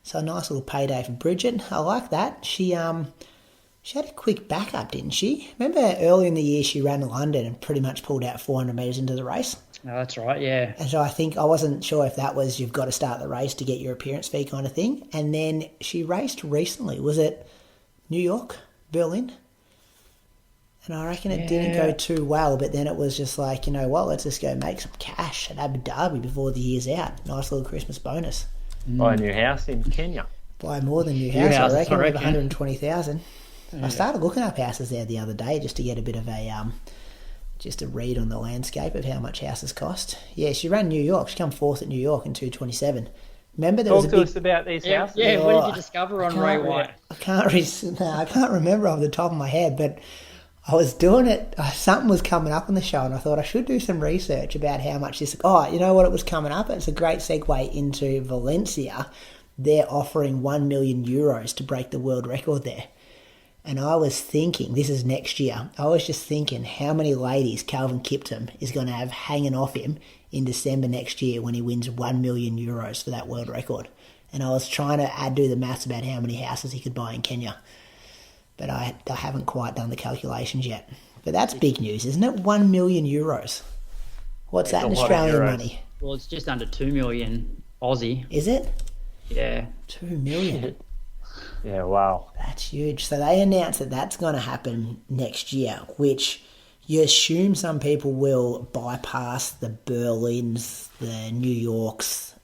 So a nice little payday for Brigid. I like that. She had a quick backup, didn't she? Remember earlier in the year she ran London and pretty much pulled out 400 metres into the race? Oh, that's right, yeah. And so I wasn't sure if that was you've got to start the race to get your appearance fee kind of thing. And then she raced recently. Was it New York? Berlin? And I reckon it didn't go too well, but then it was just like, you know what, let's just go make some cash at Abu Dhabi before the year's out. Nice little Christmas bonus. Buy a new house in Kenya. Buy more than new house, I reckon. With 120,000. I started looking up houses there the other day just to get a bit of just a read on the landscape of how much houses cost. Yeah, she ran New York. She come fourth at New York in 2:27. Remember there was a big... Talk to us about these houses. Yeah, what did you discover on Ray White? I can't remember off the top of my head, but I was doing it. Something was coming up on the show, and I thought I should do some research about how much this... Oh, you know what it was coming up? It's a great segue into Valencia. They're offering €1 million to break the world record there. And I was thinking, this is next year, I was just thinking how many ladies Calvin Kiptum is going to have hanging off him in December next year when he wins €1 million for that world record. And I was trying to do the maths about how many houses he could buy in Kenya. But I haven't quite done the calculations yet. But that's big news, isn't it? €1 million. What's that in Australian money? Well, it's just under 2 million Aussie. Is it? Yeah. 2 million. Yeah, wow. That's huge. So they announced that that's going to happen next year, which you assume some people will bypass the Berlins, the New Yorks,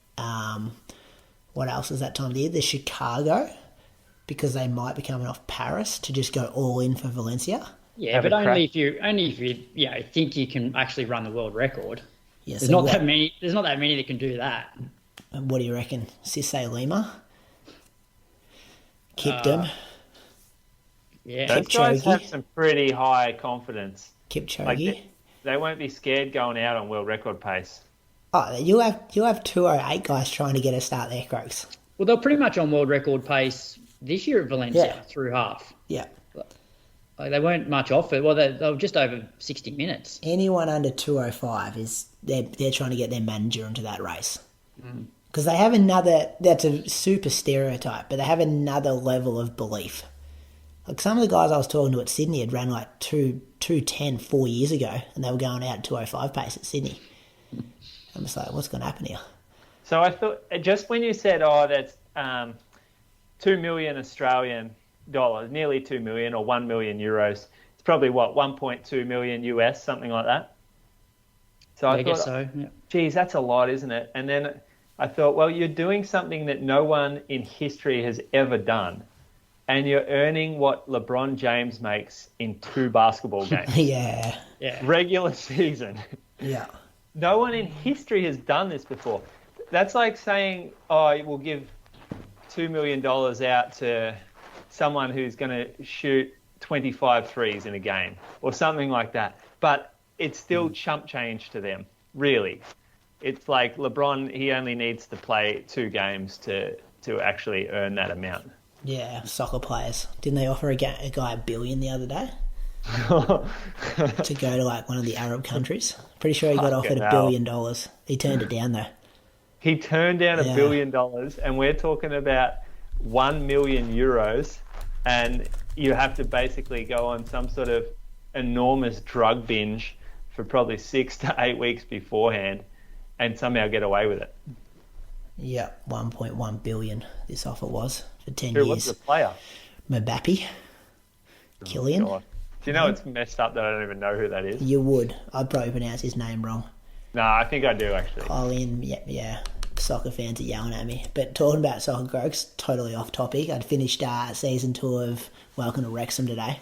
what else is that time of the year? The Chicago, because they might be coming off Paris to just go all in for Valencia. Yeah, but only if you think you can actually run the world record. Yeah, there's not that many that can do that. And what do you reckon? Cisse Lima? Kiptum? Yeah. Those guys have some pretty high confidence. Kipchoge? Like they won't be scared going out on world record pace. Oh, you'll have 208 guys trying to get a start there, Croaks. Well, they're pretty much on world record pace this year at Valencia through half. Yeah. Like they weren't much off it. Well, they were just over 60 minutes. Anyone under 205 they're trying to get their manager into that race. Because they have that's a super stereotype, but they have another level of belief. Like some of the guys I was talking to at Sydney had ran like 2:10 4 years ago, and they were going out at 2:05 pace at Sydney. I'm just like, what's going to happen here? So I thought, just when you said, that's 2 million Australian dollars, nearly 2 million or 1 million euros, it's probably 1.2 million US, something like that. So I guess so. Yeah. Geez, that's a lot, isn't it? And then I thought, well, you're doing something that no one in history has ever done, and you're earning what LeBron James makes in 2 basketball games. Yeah. Regular season. Yeah. No one in history has done this before. That's like saying, we'll give $2 million out to someone who's going to shoot 25 threes in a game or something like that. But it's still chump change to them, really. It's like LeBron, he only needs to play 2 games to actually earn that amount. Yeah, soccer players. Didn't they offer a guy $1 billion the other day? To go to like one of the Arab countries? Pretty sure he got offered $1 billion. He turned it down though. He turned down $1 billion, and we're talking about 1 million euros, and you have to basically go on some sort of enormous drug binge for probably 6 to 8 weeks beforehand and somehow get away with it. Yeah, 1.1 billion this offer was for 10 Who years. was the player? Mbappe. Killian. God. Do you know it's messed up that I don't even know who that is? You would. I'd probably pronounce his name wrong. No, I think I do actually. Colin, yeah. Soccer fans are yelling at me. But talking about soccer, Grogs, totally off topic. I'd finished season 2 of Welcome to Wrexham today.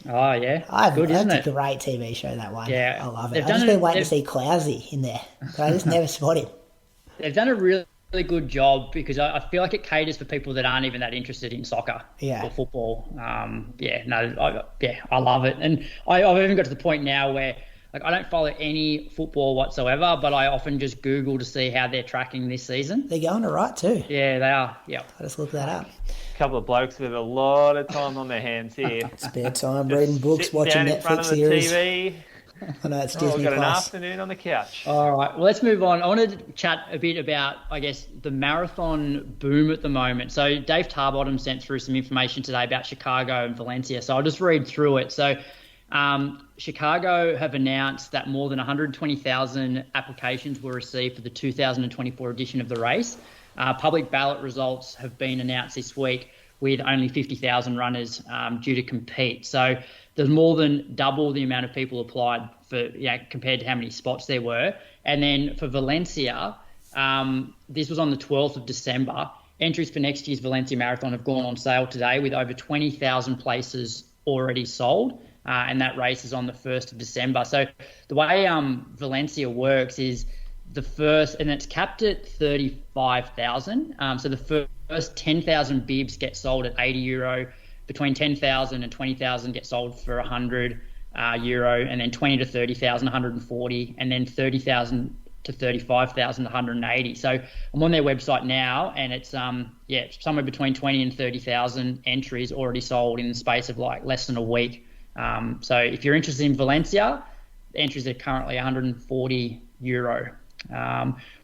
Oh, yeah. Good, isn't it? That's a great TV show, that one. Yeah. I love it. I've just been waiting to see Clousey in there. But I just never spot him. They've done a really really good job because I feel like it caters for people that aren't even that interested in soccer or football. I love it. And I've even got to the point now where like I don't follow any football whatsoever, but I often just Google to see how they're tracking this season. They're going all right too. Yeah, they are. Yeah. I just looked that up. A couple of blokes with a lot of time on their hands here. Spare time, reading books, watching Netflix in front of the series. TV. I know it's Disney We've got an Plus. afternoon on the couch. All right, well, let's move on. I wanted to chat a bit about, I guess, the marathon boom at the moment. So Dave Tarbottom sent through some information today about Chicago and Valencia. So I'll just read through it. So Chicago have announced that more than 120,000 applications were received for the 2024 edition of the race. Public ballot results have been announced this week with only 50,000 runners due to compete. So there's more than double the amount of people applied for compared to how many spots there were. And then for Valencia, this was on the 12th of December. Entries for next year's Valencia Marathon have gone on sale today with over 20,000 places already sold. And that race is on the 1st of December. So the way Valencia works is the first, and it's capped at 35,000. So the first 10,000 bibs get sold at €80. Between 10,000 and 20,000 get sold for €100, and then 20 to 30,000, 140, and then 30,000 to 35,000, 180. So I'm on their website now, and it's somewhere between 20 and 30,000 entries already sold in the space of like less than a week. So if you're interested in Valencia, the entries are currently €140,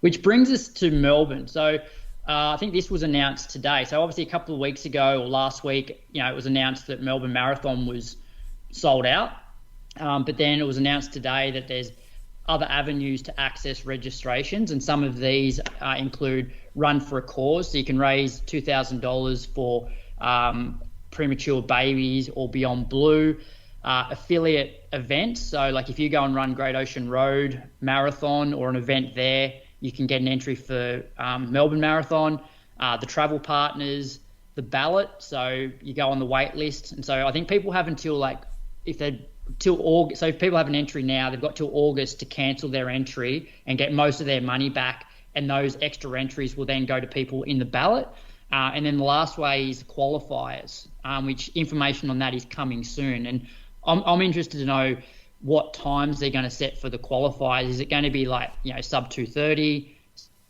which brings us to Melbourne. So I think this was announced today. So obviously a couple of weeks ago or last week, it was announced that Melbourne Marathon was sold out. But then it was announced today that there's other avenues to access registrations, and some of these include Run for a Cause. So you can raise $2,000 for premature babies or Beyond Blue. Affiliate events. So like if you go and run Great Ocean Road Marathon or an event there, you can get an entry for Melbourne Marathon, the travel partners, the ballot. So you go on the wait list. And so I think people have until August. So if people have an entry now, they've got till August to cancel their entry and get most of their money back. And those extra entries will then go to people in the ballot. And then the last way is qualifiers, which information on that is coming soon. And I'm interested to know what times they're going to set for the qualifiers. Is it going to be like, sub 2:30,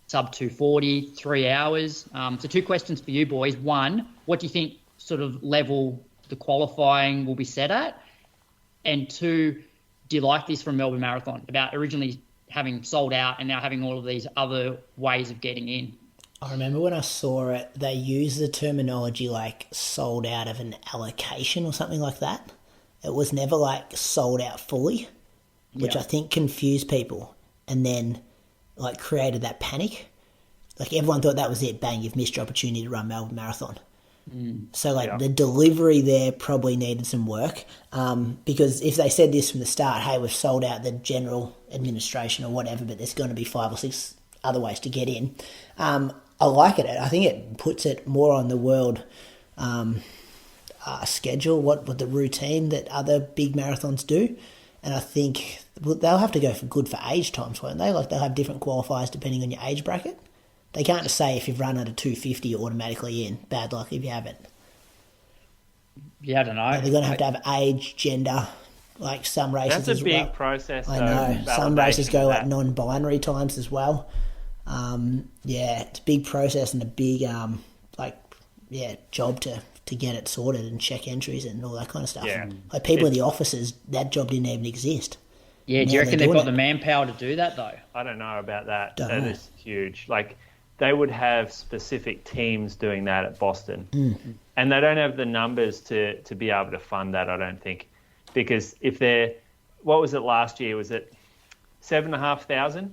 sub 2:40, 3 hours? So two questions for you boys. One, what do you think sort of level the qualifying will be set at? And two, do you like this from Melbourne Marathon about originally having sold out and now having all of these other ways of getting in? I remember when I saw it, they used the terminology like sold out of an allocation or something like that. It was never like sold out fully, which I think confused people and then like created that panic. Like everyone thought that was it, bang, you've missed your opportunity to run Melbourne Marathon. So like the delivery there probably needed some work, because if they said this from the start, hey, we've sold out the general administration or whatever, but there's going to be 5 or 6 other ways to get in. I like it. I think it puts it more on the world schedule, what the routine that other big marathons do. And I think they'll have to go for good for age times, won't they? Like they'll have different qualifiers depending on your age bracket. They can't just say if you've run under 250 you're automatically in. Bad luck if you haven't. Yeah, I don't know. They're going to have age, gender. Like some races. That's a big process. I know. Some races go like non-binary times as well. It's a big process and a big job to get it sorted and check entries and all that kind of stuff. Yeah. Like people in the offices, that job didn't even exist. Yeah, do you reckon they've got the manpower to do that though? I don't know about that. That is huge. Like they would have specific teams doing that at Boston. And they don't have the numbers to be able to fund that, I don't think. Because if what was it last year? Was it 7,500?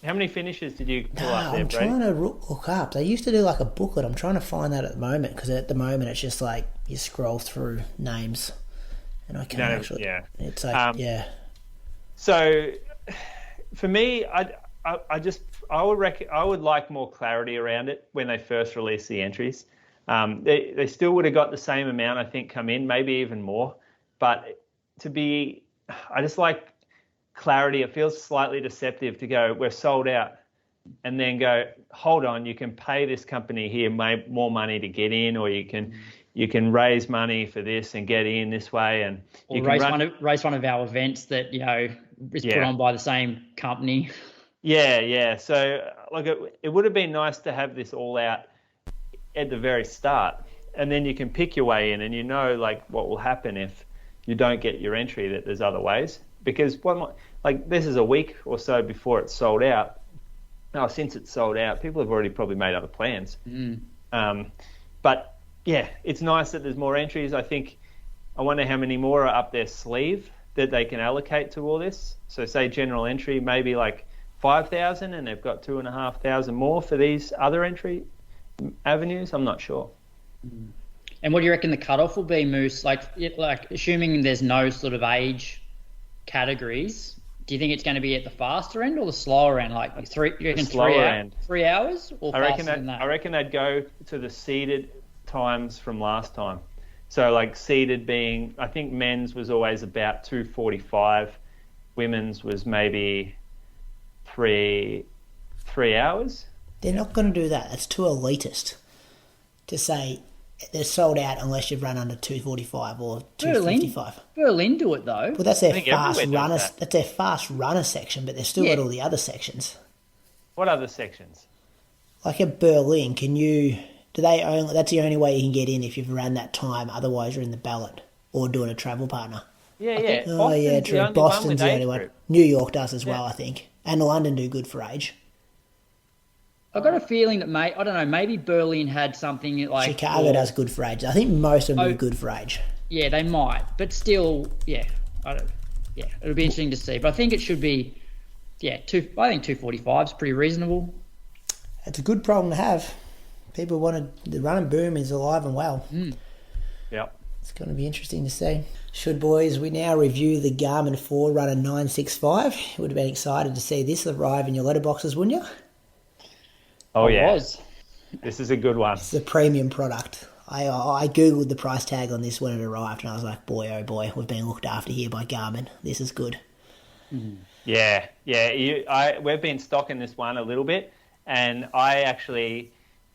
How many finishes did you pull up there, I'm Brady? trying to look up. They used to do like a booklet. I'm trying to find that at the moment because at the moment it's just like you scroll through names and I can't actually. Yeah. It's like, So for me, I would like more clarity around it when they first release the entries. They still would have got the same amount, I think, come in, maybe even more. But I just like clarity. It feels slightly deceptive to go, we're sold out. and then go, hold on, you can pay this company here more money to get in, or you can raise money for this and get in this way, and or you can race one of our events that is put on by the same company. Yeah. So like it would have been nice to have this all out at the very start, and then you can pick your way in, and like what will happen if you don't get your entry, that there's other ways. Because this is a week or so before it's sold out. Now, since it's sold out, people have already probably made other plans. But yeah, it's nice that there's more entries. I wonder how many more are up their sleeve that they can allocate to all this. So say general entry, maybe like 5,000, and they've got 2,500 more for these other entry avenues. I'm not sure. And what do you reckon the cutoff will be, Moose? Like assuming there's no sort of age categories, do you think it's going to be at the faster end or the slower end? Like you reckon 3 hours or faster than that? I reckon they'd go to the seeded times from last time. So like seeded being, I think men's was always about 2:45, women's was maybe 3 hours. They're not going to do that. That's too elitist to say they're sold out unless you've run under 2:45 or 2:55. Berlin do it though. Well, that's their fast runners. That's their fast runner section, but they've still got all the other sections. What other sections? Like at Berlin, that's the only way you can get in if you've run that time. Otherwise, you're in the ballot or doing a travel partner. Yeah. Oh, yeah, true. Boston's the only one. New York does as well, I think, and London do good for age. I've got a feeling that, I don't know, maybe Berlin had something like... Chicago does good for age. I think most of them do good for age. Yeah, they might. But still, it'll be interesting to see. But I think it should be, I think 2:45 is pretty reasonable. It's a good problem to have. People the running boom is alive and well. Yeah. It's going to be interesting to see. Boys, we now review the Garmin Forerunner 965. You would have been excited to see this arrive in your letterboxes, wouldn't you? Oh, yeah. Was. This is a good one. It's a premium product. I Googled the price tag on this when it arrived, and I was like, boy, oh boy, we've been looked after here by Garmin. This is good. Yeah. We've been stocking this one a little bit, and I actually,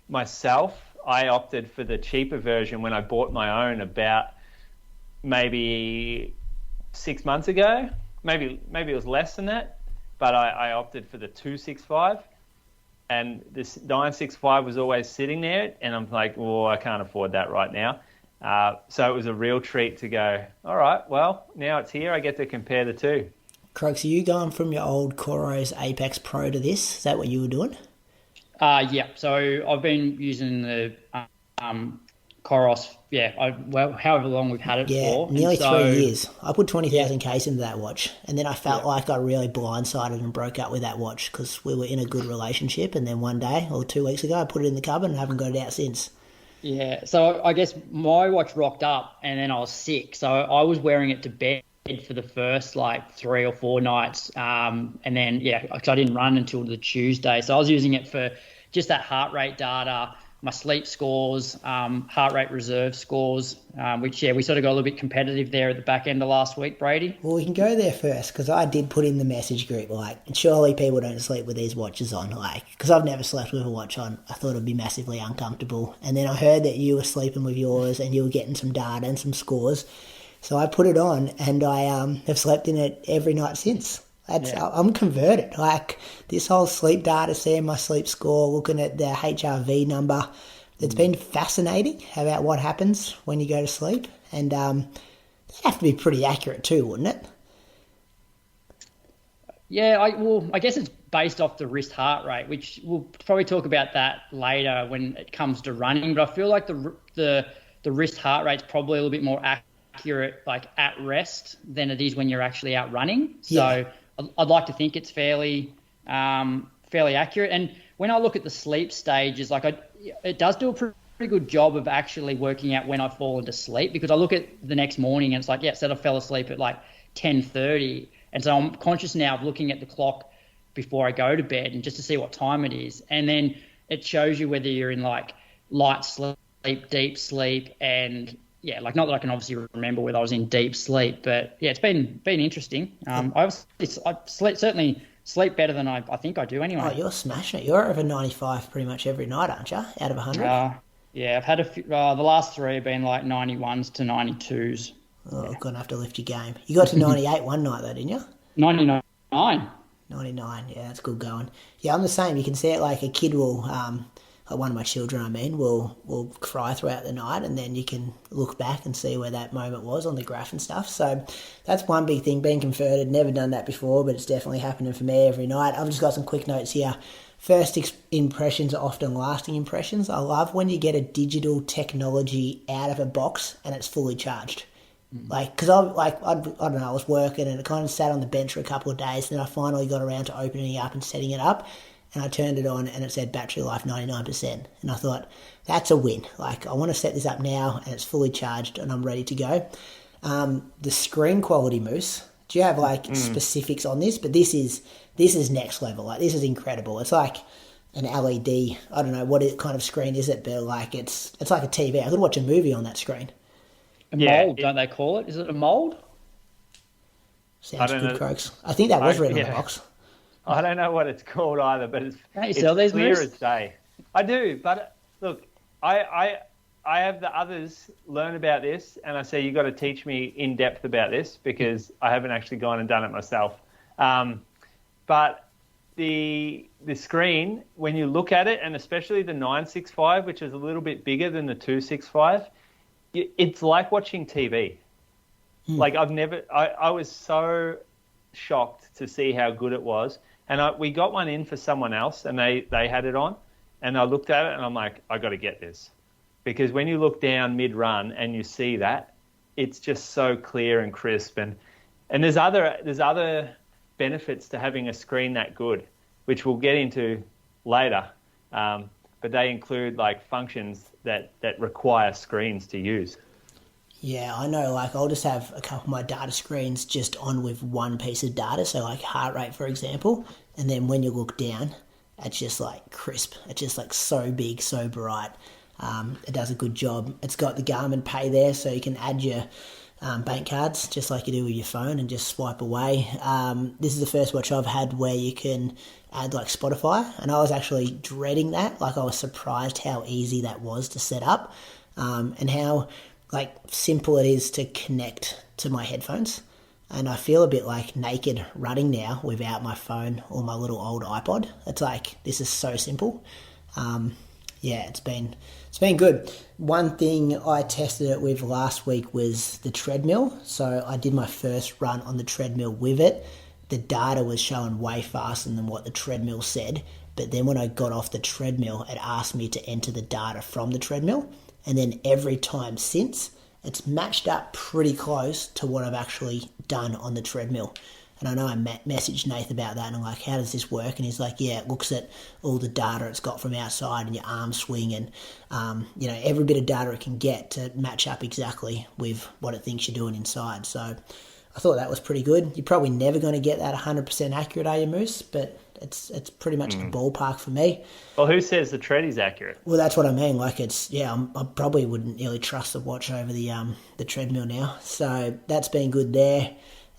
myself, I opted for the cheaper version when I bought my own about maybe 6 months ago. Maybe it was less than that, but I opted for the 265. And this 965 was always sitting there, and I'm like, well, I can't afford that right now. So it was a real treat to go, all right, well, now it's here. I get to compare the two. Croaks, are you going from your old Coros Apex Pro to this? Is that what you were doing? Yeah. So I've been using the Coros, however long we've had it for. Nearly 3 years. I put 20,000 case into that watch, and then I felt like I really blindsided and broke up with that watch because we were in a good relationship, and then one day, or 2 weeks ago, I put it in the cupboard and haven't got it out since. Yeah, so I guess my watch rocked up, and then I was sick, so I was wearing it to bed for the first 3 or 4 nights, and then, because I didn't run until the Tuesday, so I was using it for just that heart rate data, my sleep scores, heart rate reserve scores, which, we sort of got a little bit competitive there at the back end of last week, Brady. Well, we can go there first, because I did put in the message group, surely people don't sleep with these watches on, because I've never slept with a watch on. I thought it would be massively uncomfortable. And then I heard that you were sleeping with yours, and you were getting some data and some scores. So I put it on, and I have slept in it every night since. I'm converted. This whole sleep data, seeing my sleep score, looking at the HRV number, it's been fascinating about what happens when you go to sleep. And that'd have to be pretty accurate too, wouldn't it? Yeah, I guess it's based off the wrist heart rate, which we'll probably talk about that later when it comes to running. But I feel like the wrist heart rate's probably a little bit more accurate, at rest, than it is when you're actually out running. So I'd like to think it's fairly accurate. And when I look at the sleep stages, it does do a pretty good job of actually working out when I fall into sleep, because I look at the next morning and it's said I fell asleep at 10:30. And so I'm conscious now of looking at the clock before I go to bed and just to see what time it is. And then it shows you whether you're in light sleep, deep sleep, and not that I can obviously remember whether I was in deep sleep, but it's been interesting. I've certainly Sleep better than I think I do anyway. Oh, you're smashing it. You're over 95 pretty much every night, aren't you? Out of 100? Yeah, I've had a few, the last 3 have been like 91s to 92s. Oh, I'm going to have to lift your game. You got to 98 one night though, didn't you? 99. 99, yeah, that's good going. Yeah, I'm the same. You can see it like a kid will, like one of my children, will cry throughout the night, and then you can look back and see where that moment was on the graph and stuff. So that's one big thing, being converted. Never done that before, but it's definitely happening for me every night. I've just got some quick notes here. First impressions are often lasting impressions. I love when you get a digital technology out of a box and it's fully charged. Like, because I don't know, I was working and it kind of sat on the bench for a couple of days, and then I finally got around to opening it up and setting it up, and I turned it on and it said battery life 99%, and I thought, that's a win. Like, I want to set this up now and it's fully charged and I'm ready to go. The screen quality, Moose, do you have specifics on this? But this is next level. Like, this is incredible. It's like an LED. I don't know what kind of screen is it, but like it's like a TV. I could watch a movie on that screen. A mould, don't they call it? Is it a mould? Sounds good, Croaks. I think that was written on the box. I don't know what it's called either, but it's sell these clear moves? as day. I do, but look, I have the others learn about this, and I say, you got to teach me in depth about this because I haven't actually gone and done it myself. But the screen, when you look at it, and especially the 965, which is a little bit bigger than the 265, it's like watching TV. Like, I was so shocked to see how good it was. And we got one in for someone else, and they had it on, and I looked at it and I'm like, I got to get this, because when you look down mid-run and you see that, it's just so clear and crisp. And there's other benefits to having a screen that good, which we'll get into later. But they include like functions that require screens to use. Yeah, I know. Like, I'll just have a couple of my data screens just on with one piece of data. So like heart rate, for example. And then when you look down, it's just like crisp. It's just like so big, so bright. It does a good job. It's got the Garmin Pay there, so you can add your bank cards just like you do with your phone and just swipe away. This is the first watch I've had where you can add like Spotify, and I was actually dreading that. Like, I was surprised how easy that was to set up, and how like simple it is to connect to my headphones. And I feel a bit like naked running now without my phone or my little old iPod. It's like, this is so simple. Yeah, it's been good. One thing I tested it with last week was the treadmill. So I did my first run on the treadmill with it. The data was showing way faster than what the treadmill said. But then when I got off the treadmill, it asked me to enter the data from the treadmill. And then every time since, it's matched up pretty close to what I've actually done on the treadmill. And I know I messaged Nath about that, and I'm like, how does this work? And he's like, yeah, it looks at all the data it's got from outside and your arm swing and, every bit of data it can get to match up exactly with what it thinks you're doing inside. So I thought that was pretty good. You're probably never going to get that 100% accurate, are you, Moose? But it's pretty much the ballpark for me. Well, who says the tread is accurate? Well, that's what I mean. Like, I probably wouldn't nearly trust the watch over the treadmill now. So that's been good there.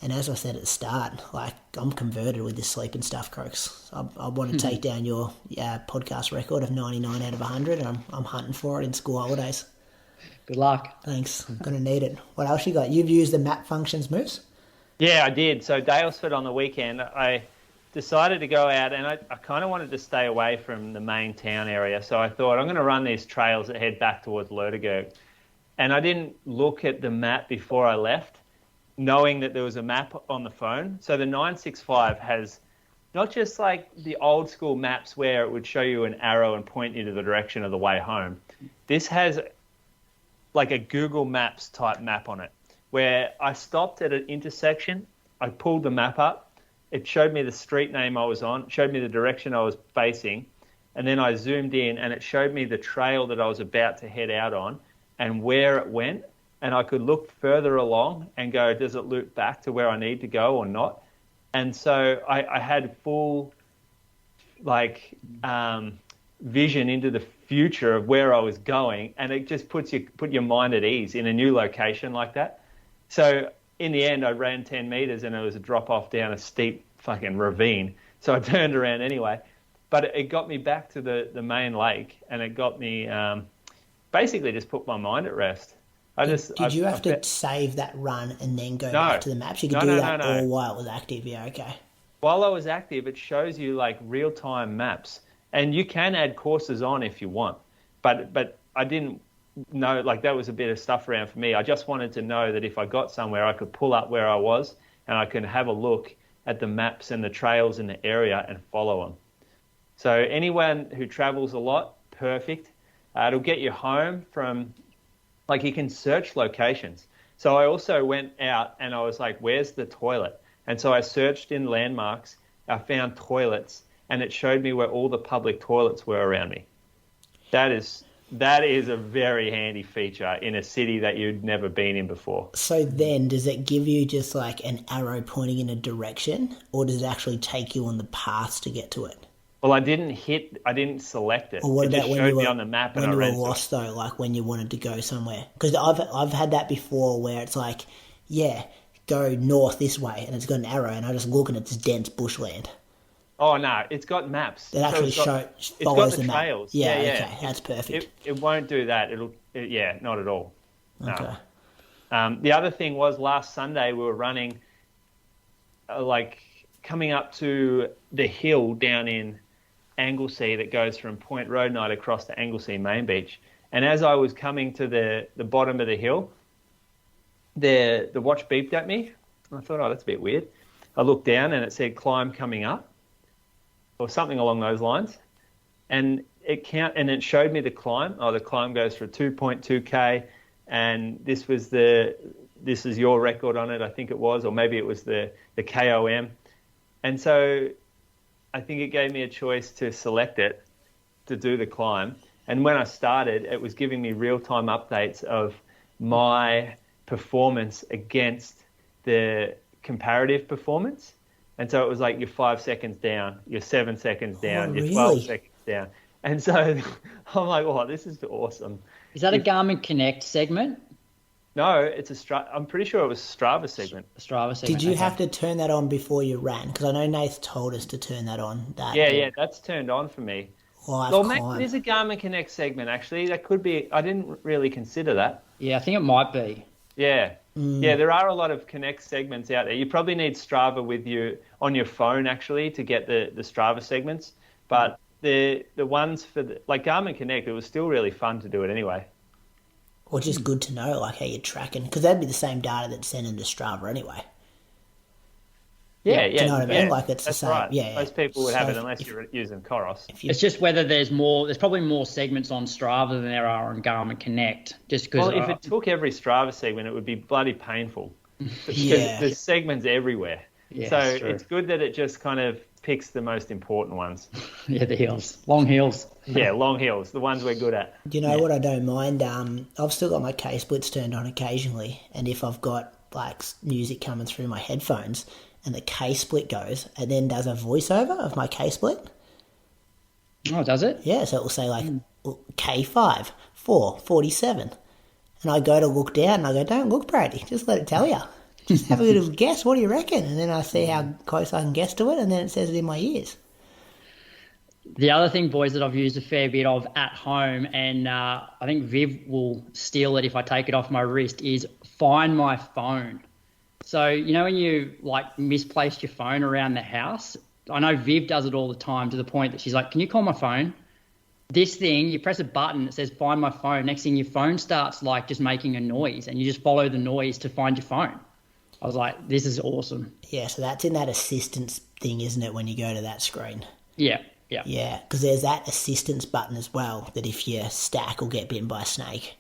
And as I said at the start, like, I'm converted with this sleep and stuff, Croaks. I want to take down your podcast record of 99 out of 100, and I'm hunting for it in school holidays. Good luck. Thanks. I'm going to need it. What else you got? You've used the map functions, Moose? Yeah, I did. So Daylesford on the weekend, I decided to go out, and I kind of wanted to stay away from the main town area. So I thought, I'm going to run these trails that head back towards Lerdergerg. And I didn't look at the map before I left, knowing that there was a map on the phone. So the 965 has not just like the old school maps where it would show you an arrow and point you to the direction of the way home. This has like a Google Maps type map on it, where I stopped at an intersection, I pulled the map up, it showed me the street name I was on, showed me the direction I was facing, and then I zoomed in and it showed me the trail that I was about to head out on and where it went. And I could look further along and go, does it loop back to where I need to go or not? And so I had full vision into the future of where I was going, and it just put your mind at ease in a new location like that. So in the end, I ran 10 meters and it was a drop off down a steep fucking ravine. So I turned around anyway. But it got me back to the main lake, and it got me basically just put my mind at rest. Did you have to save that run and then go back to the maps? You could do that all while it was active. Yeah, okay. While I was active, it shows you like real-time maps, and you can add courses on if you want. But I didn't know, like that was a bit of stuff around for me. I just wanted to know that if I got somewhere, I could pull up where I was and I could have a look at the maps and the trails in the area and follow them. So anyone who travels a lot, perfect. It'll get you home from, like you can search locations. So I also went out and I was like, where's the toilet? And so I searched in landmarks, I found toilets, and it showed me where all the public toilets were around me. That is a very handy feature in a city that you'd never been in before. So then, does it give you just like an arrow pointing in a direction, or does it actually take you on the paths to get to it? Well, I didn't select it. Or what it about just when showed you were me on the map when and you I were ran lost though, like when you wanted to go somewhere? Because I've had that before where it's like, yeah, go north this way, and it's got an arrow, and I just look and it's dense bushland. Oh no, it's got maps. It actually follows the trails. Yeah, okay, that's perfect. It won't do that. Not at all. No. Okay. The other thing was last Sunday we were running, coming up to the hill down in Anglesea that goes from Point Road Night across to Anglesea Main Beach. And as I was coming to the bottom of the hill, the watch beeped at me. I thought, oh, that's a bit weird. I looked down and it said climb coming up or something along those lines. And it showed me the climb. Oh, the climb goes for 2.2K. And this is your record on it, I think it was, or maybe it was the KOM. And so I think it gave me a choice to select it to do the climb. And when I started, it was giving me real-time updates of my performance against the comparative performance. And so it was like you're 5 seconds down, you're 7 seconds down, you're 12 seconds down. And so I'm like, oh, this is awesome. Is that a Garmin Connect segment? No, it's I'm pretty sure it was Strava segment. Did you have to turn that on before you ran? Because I know Nath told us to turn that on. Yeah, that's turned on for me. Well, maybe there's a Garmin Connect segment, actually. That could be. I didn't really consider that. Yeah, I think it might be. Yeah. Yeah, there are a lot of Connect segments out there. You probably need Strava with you on your phone, actually, to get the Strava segments. But the ones for like Garmin Connect, it was still really fun to do it anyway. Or just good to know, like, how you're tracking. Because that'd be the same data that's sent into Strava anyway. Yeah. Do you know what I mean? Like, it's the same. Right. Yeah. Most people would have it unless you're using Coros. It's just whether there's probably more segments on Strava than there are on Garmin Connect. Just because. Well, if it took every Strava segment, it would be bloody painful. Yeah. There's segments everywhere. Yeah, so it's good that it just kind of picks the most important ones. Yeah, the hills. Long hills. Yeah, long hills, the ones we're good at. Do you know what I don't mind? I've still got my K-splits turned on occasionally, and if I've got like music coming through my headphones and the K-split goes and then does a voiceover of my K-split. Oh, does it? Yeah, so it will say like K5, 4, 47. And I go to look down and I go, don't look, Brady, just let it tell you. Just have a little guess, what do you reckon? And then I see how close I can guess to it, and then it says it in my ears. The other thing, boys, that I've used a fair bit of at home, and I think Viv will steal it if I take it off my wrist, is Find My Phone. So, you know when you, like, misplace your phone around the house? I know Viv does it all the time to the point that she's like, can you call my phone? This thing, you press a button, it says Find My Phone. Next thing, your phone starts, like, just making a noise, and you just follow the noise to find your phone. I was like, this is awesome. Yeah, so that's in that assistance thing, isn't it, when you go to that screen? Yeah. Yeah, because there's that assistance button as well, that if you stack or get bitten by a snake.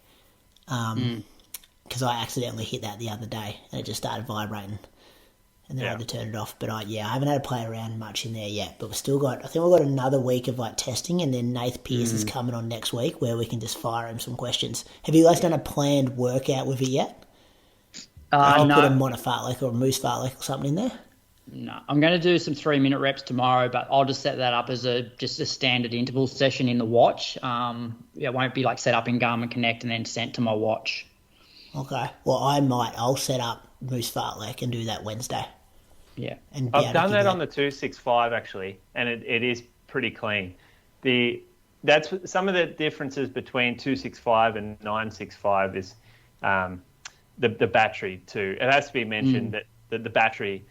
Because I accidentally hit that the other day, and it just started vibrating. And then I had to turn it off. But I haven't had to play around much in there yet. But I think we've got another week of like testing, and then Nath Pierce is coming on next week where we can just fire him some questions. Have you guys done a planned workout with it yet? I'll put a Mona fartlek or a moose fartlek or something in there. No, I'm going to do some 3-minute reps tomorrow, but I'll just set that up as just a standard interval session in the watch. It won't be like set up in Garmin Connect and then sent to my watch. Okay. Well, I'll set up moose fartlek and do that Wednesday. Yeah. And I've done that on the 265 actually, and it is pretty clean. That's some of the differences between 265 and 965 is the battery too. It has to be mentioned that the battery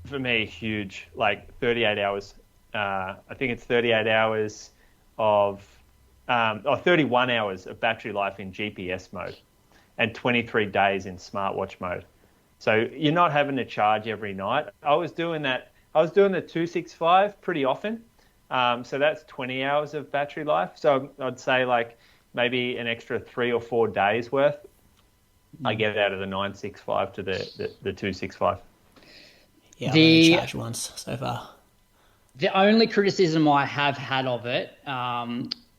for me huge, like 38 hours. I think it's 38 hours or 31 hours of battery life in GPS mode, and 23 days in smartwatch mode. So you're not having to charge every night. I was doing the 265 pretty often. So that's 20 hours of battery life. So I'd say like maybe an extra 3 or 4 days worth I get out of the 965 to the 265. Yeah, I've only charged once so far. The only criticism I have had of it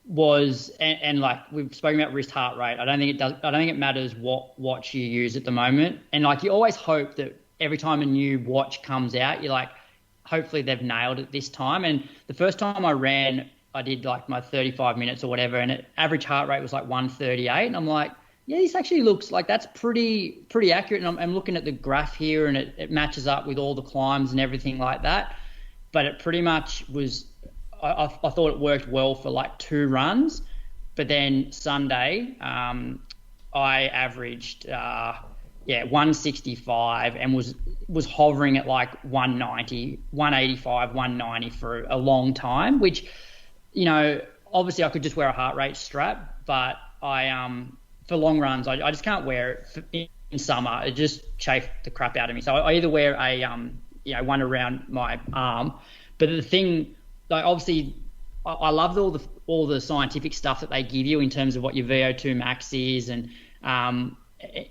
was, and like we've spoken about wrist heart rate. I don't think it matters what watch you use at the moment. And like you always hope that every time a new watch comes out, you're like, hopefully they've nailed it this time. And the first time I ran, I did like my 35 minutes or whatever, and average heart rate was like 138. And I'm like, yeah, this actually looks like that's pretty accurate. And I'm looking at the graph here, and it matches up with all the climbs and everything like that. But it pretty much was, I thought it worked well for like 2 runs. But then Sunday, I averaged 165 and was hovering at like 190, 185, 190 for a long time, which, you know, obviously I could just wear a heart rate strap, but for long runs, I just can't wear it in summer. It just chafed the crap out of me. So I either wear a one around my arm. But the thing, like obviously, I love all the scientific stuff that they give you in terms of what your VO2 max is and and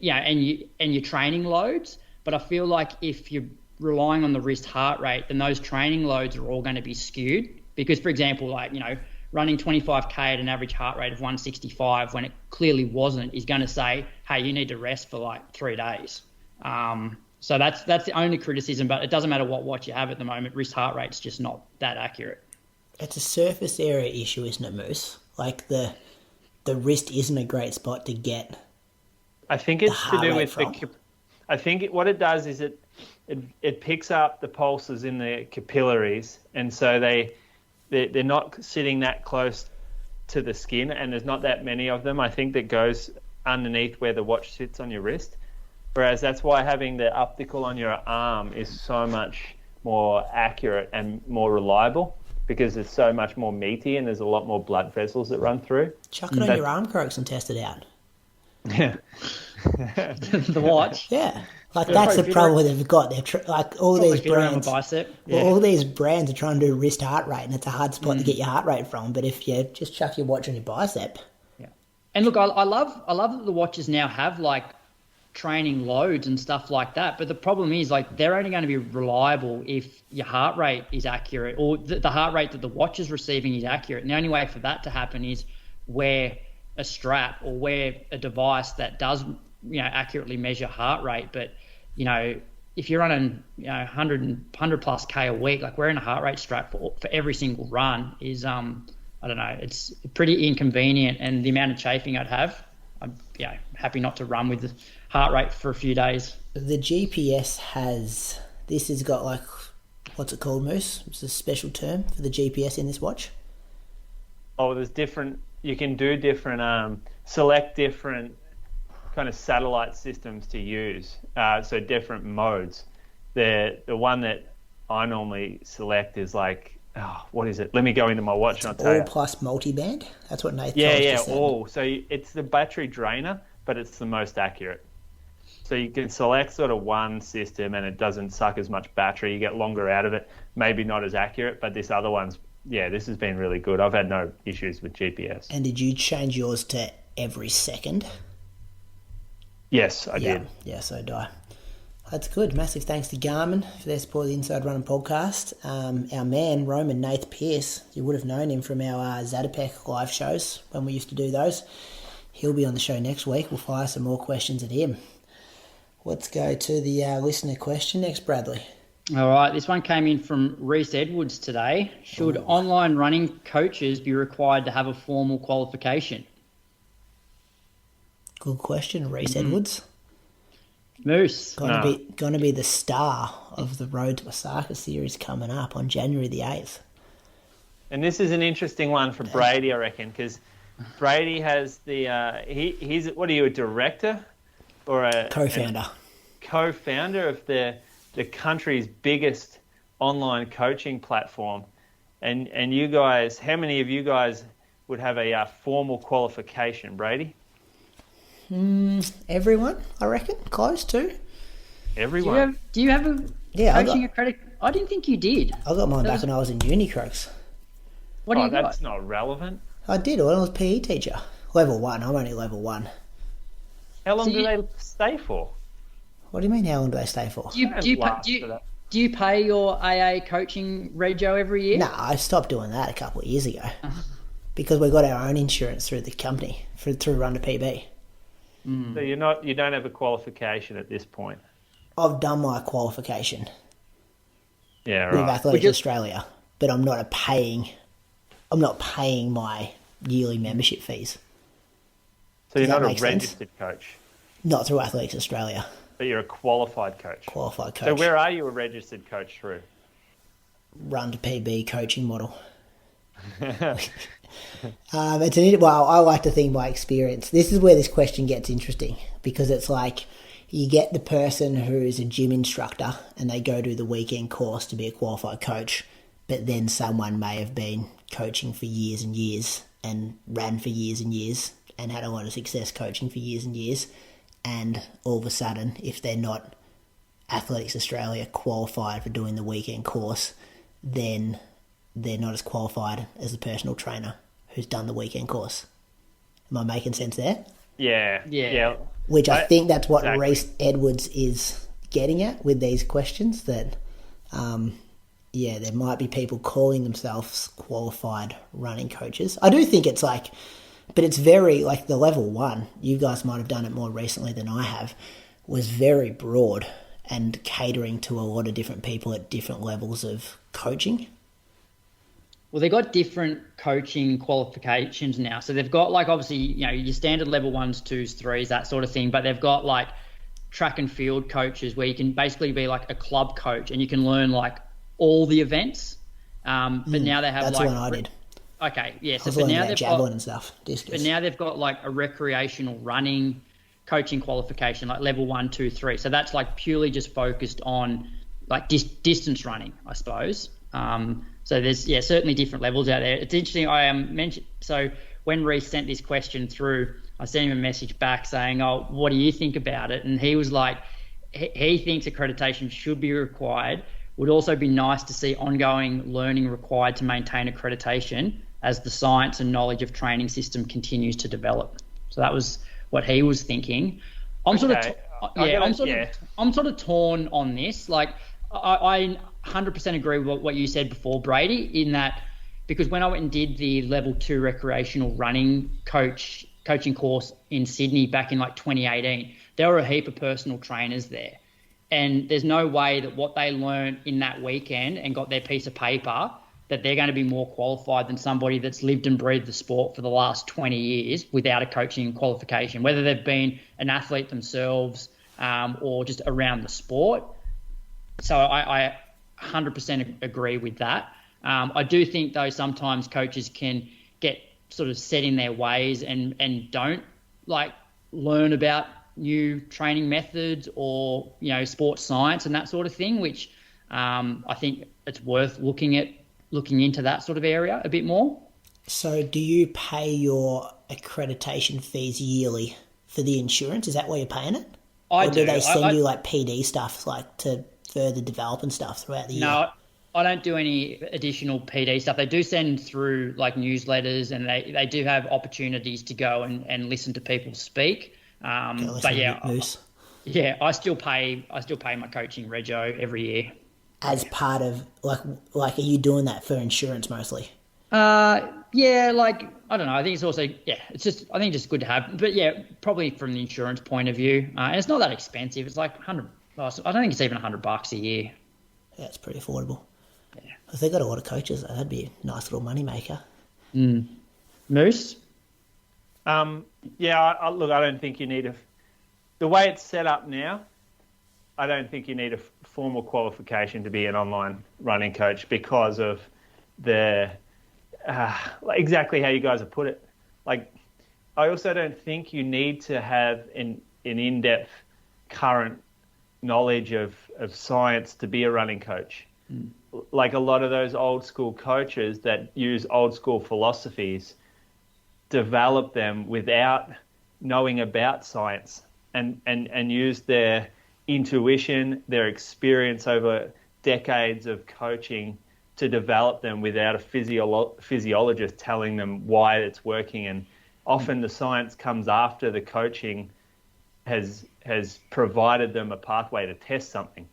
your training loads. But I feel like if you're relying on the wrist heart rate, then those training loads are all going to be skewed. Because, for example, like, you know, running 25K at an average heart rate of 165 when it clearly wasn't is going to say, hey, you need to rest for like 3 days. So that's the only criticism, but it doesn't matter what watch you have at the moment. Wrist heart rate's just not that accurate. It's a surface area issue, isn't it, Moose? Like the wrist isn't a great spot to get. I think it's to do with I think what it does is it picks up the pulses in the capillaries, and so they're not sitting that close to the skin, and there's not that many of them. I think that goes underneath where the watch sits on your wrist. Whereas that's why having the optical on your arm is so much more accurate and more reliable, because it's so much more meaty and there's a lot more blood vessels that run through. Chuck it on your arm crooks and test it out. Yeah. The watch? Yeah. Like that's the problem they've got. They're like all these brands. Bicep. Yeah. All these brands are trying to do wrist heart rate, and it's a hard spot to get your heart rate from. But if you just chuck your watch on your bicep. Yeah. And look, I love that the watches now have like training loads and stuff like that, but the problem is like they're only going to be reliable if your heart rate is accurate, or the heart rate that the watch is receiving is accurate. And the only way for that to happen is wear a strap or wear a device that does, you know, accurately measure heart rate. But, you know, if you're running, you know, 100 plus K a week, like wearing a heart rate strap for every single run is I don't know, it's pretty inconvenient. And the amount of chafing I'd have, I'm happy not to run with the heart rate for a few days. The GPS has got like, what's it called, Moose? It's a special term for the GPS in this watch. Oh, there's different, you can do different, select different kind of satellite systems to use. So different modes. The one that I normally select is like, what is it? Let me go into my watch and I'll tell you. All plus multi-band? That's what Nathan just said. All. So it's the battery drainer, but it's the most accurate. So you can select sort of one system and it doesn't suck as much battery. You get longer out of it. Maybe not as accurate, but this other one's, this has been really good. I've had no issues with GPS. And did you change yours to every second? Yes, I did. Yeah, so do I. That's good. Massive thanks to Garmin for their support of the Inside Running podcast. Our man, Roman Nath Pierce, you would have known him from our Zatopek live shows when we used to do those. He'll be on the show next week. We'll fire some more questions at him. Let's go to the listener question next, Bradley. All right, this one came in from Reese Edwards today. Should online running coaches be required to have a formal qualification? Good question, Reese Edwards. Moose. Going to be the star of the Road to Osaka series coming up on January the 8th. And this is an interesting one for Brady, I reckon, because Brady has the he's what are you, a director or a co-founder? Co-founder of the country's biggest online coaching platform, and you guys, how many of you guys would have a formal qualification, Brady? Everyone, I reckon, close to. Everyone. Do you have a coaching accredit? I didn't think you did. I got mine back when I was in uni, Crooks. What do you got? That's not relevant. I did when I was a PE teacher. Level 1. I'm only level 1. How long do they stay for? What do you mean, how long do they stay for? Do you pay your AA coaching rego every year? No, I stopped doing that a couple of years ago because we got our own insurance through the company, through Run to PB. So you don't have a qualification at this point. I've done my qualification. Yeah, right. With Athletics Australia, but I'm not paying my yearly membership fees. So you're not a registered coach? Not through Athletics Australia. But you're a qualified coach? Qualified coach. So where are you a registered coach through? Run to PB coaching model. I like to think by experience. This is where this question gets interesting because it's like you get the person who's a gym instructor and they go do the weekend course to be a qualified coach, but then someone may have been coaching for years and years and ran for years and years and had a lot of success coaching for years and years, and all of a sudden, if they're not Athletics Australia qualified for doing the weekend course, then they're not as qualified as the personal trainer who's done the weekend course. Am I making sense there? Yeah. Which I think that's what Reece Edwards is getting at with these questions, that there might be people calling themselves qualified running coaches. I do think it's like, but it's very, like the level 1, you guys might have done it more recently than I have, was very broad and catering to a lot of different people at different levels of coaching. Well, they've got different coaching qualifications now. So they've got, like, obviously, your standard level 1s, 2s, 3s, that sort of thing. But they've got, like, track and field coaches where you can basically be, like, a club coach and you can learn, like, all the events. But now they have, that's like... what I did. Okay, yeah. So but now they've javelin and stuff. Discus. But now they've got, like, a recreational running coaching qualification, like level 1, 2, 3. So that's, like, purely just focused on, like, distance running, I suppose. So there's certainly different levels out there. It's interesting. I mentioned, so when Reece sent this question through, I sent him a message back saying, "Oh, what do you think about it?" And he was like, he thinks accreditation should be required. Would also be nice to see ongoing learning required to maintain accreditation as the science and knowledge of training system continues to develop. So that was what he was thinking. I'm sort of torn on this. Like I 100% agree with what you said before, Brady, in that because when I went and did the level 2 recreational running coaching course in Sydney back in like 2018, there were a heap of personal trainers there. And there's no way that what they learned in that weekend and got their piece of paper that they're going to be more qualified than somebody that's lived and breathed the sport for the last 20 years without a coaching qualification, whether they've been an athlete themselves or just around the sport. So I 100% agree with that. I do think, though, sometimes coaches can get sort of set in their ways and don't, like, learn about new training methods or, sports science and that sort of thing, which I think it's worth looking into that sort of area a bit more. So do you pay your accreditation fees yearly for the insurance? Is that why you're paying it? Or do they send you, like, PD stuff, like, to further develop and stuff throughout the year? No, I don't do any additional PD stuff. They do send through, like, newsletters, and they do have opportunities to go and listen to people speak. But yeah, I still pay my coaching rego every year. As part of, like, are you doing that for insurance mostly? Yeah, like, I don't know. I think it's also, I think just good to have. But yeah, probably from the insurance point of view. And it's not that expensive. It's like I don't think it's even $100 a year. Yeah, it's pretty affordable. Yeah. If they got a lot of coaches, that'd be a nice little money maker. Moose? I don't think you need the way it's set up now, I don't think you need a formal qualification to be an online running coach because of the exactly how you guys have put it. Like, I also don't think you need to have an in-depth current knowledge of science to be a running coach. Like a lot of those old school coaches that use old school philosophies develop them without knowing about science and use their intuition, their experience over decades of coaching to develop them without a physiologist telling them why it's working. And often the science comes after the coaching has provided them a pathway to test something.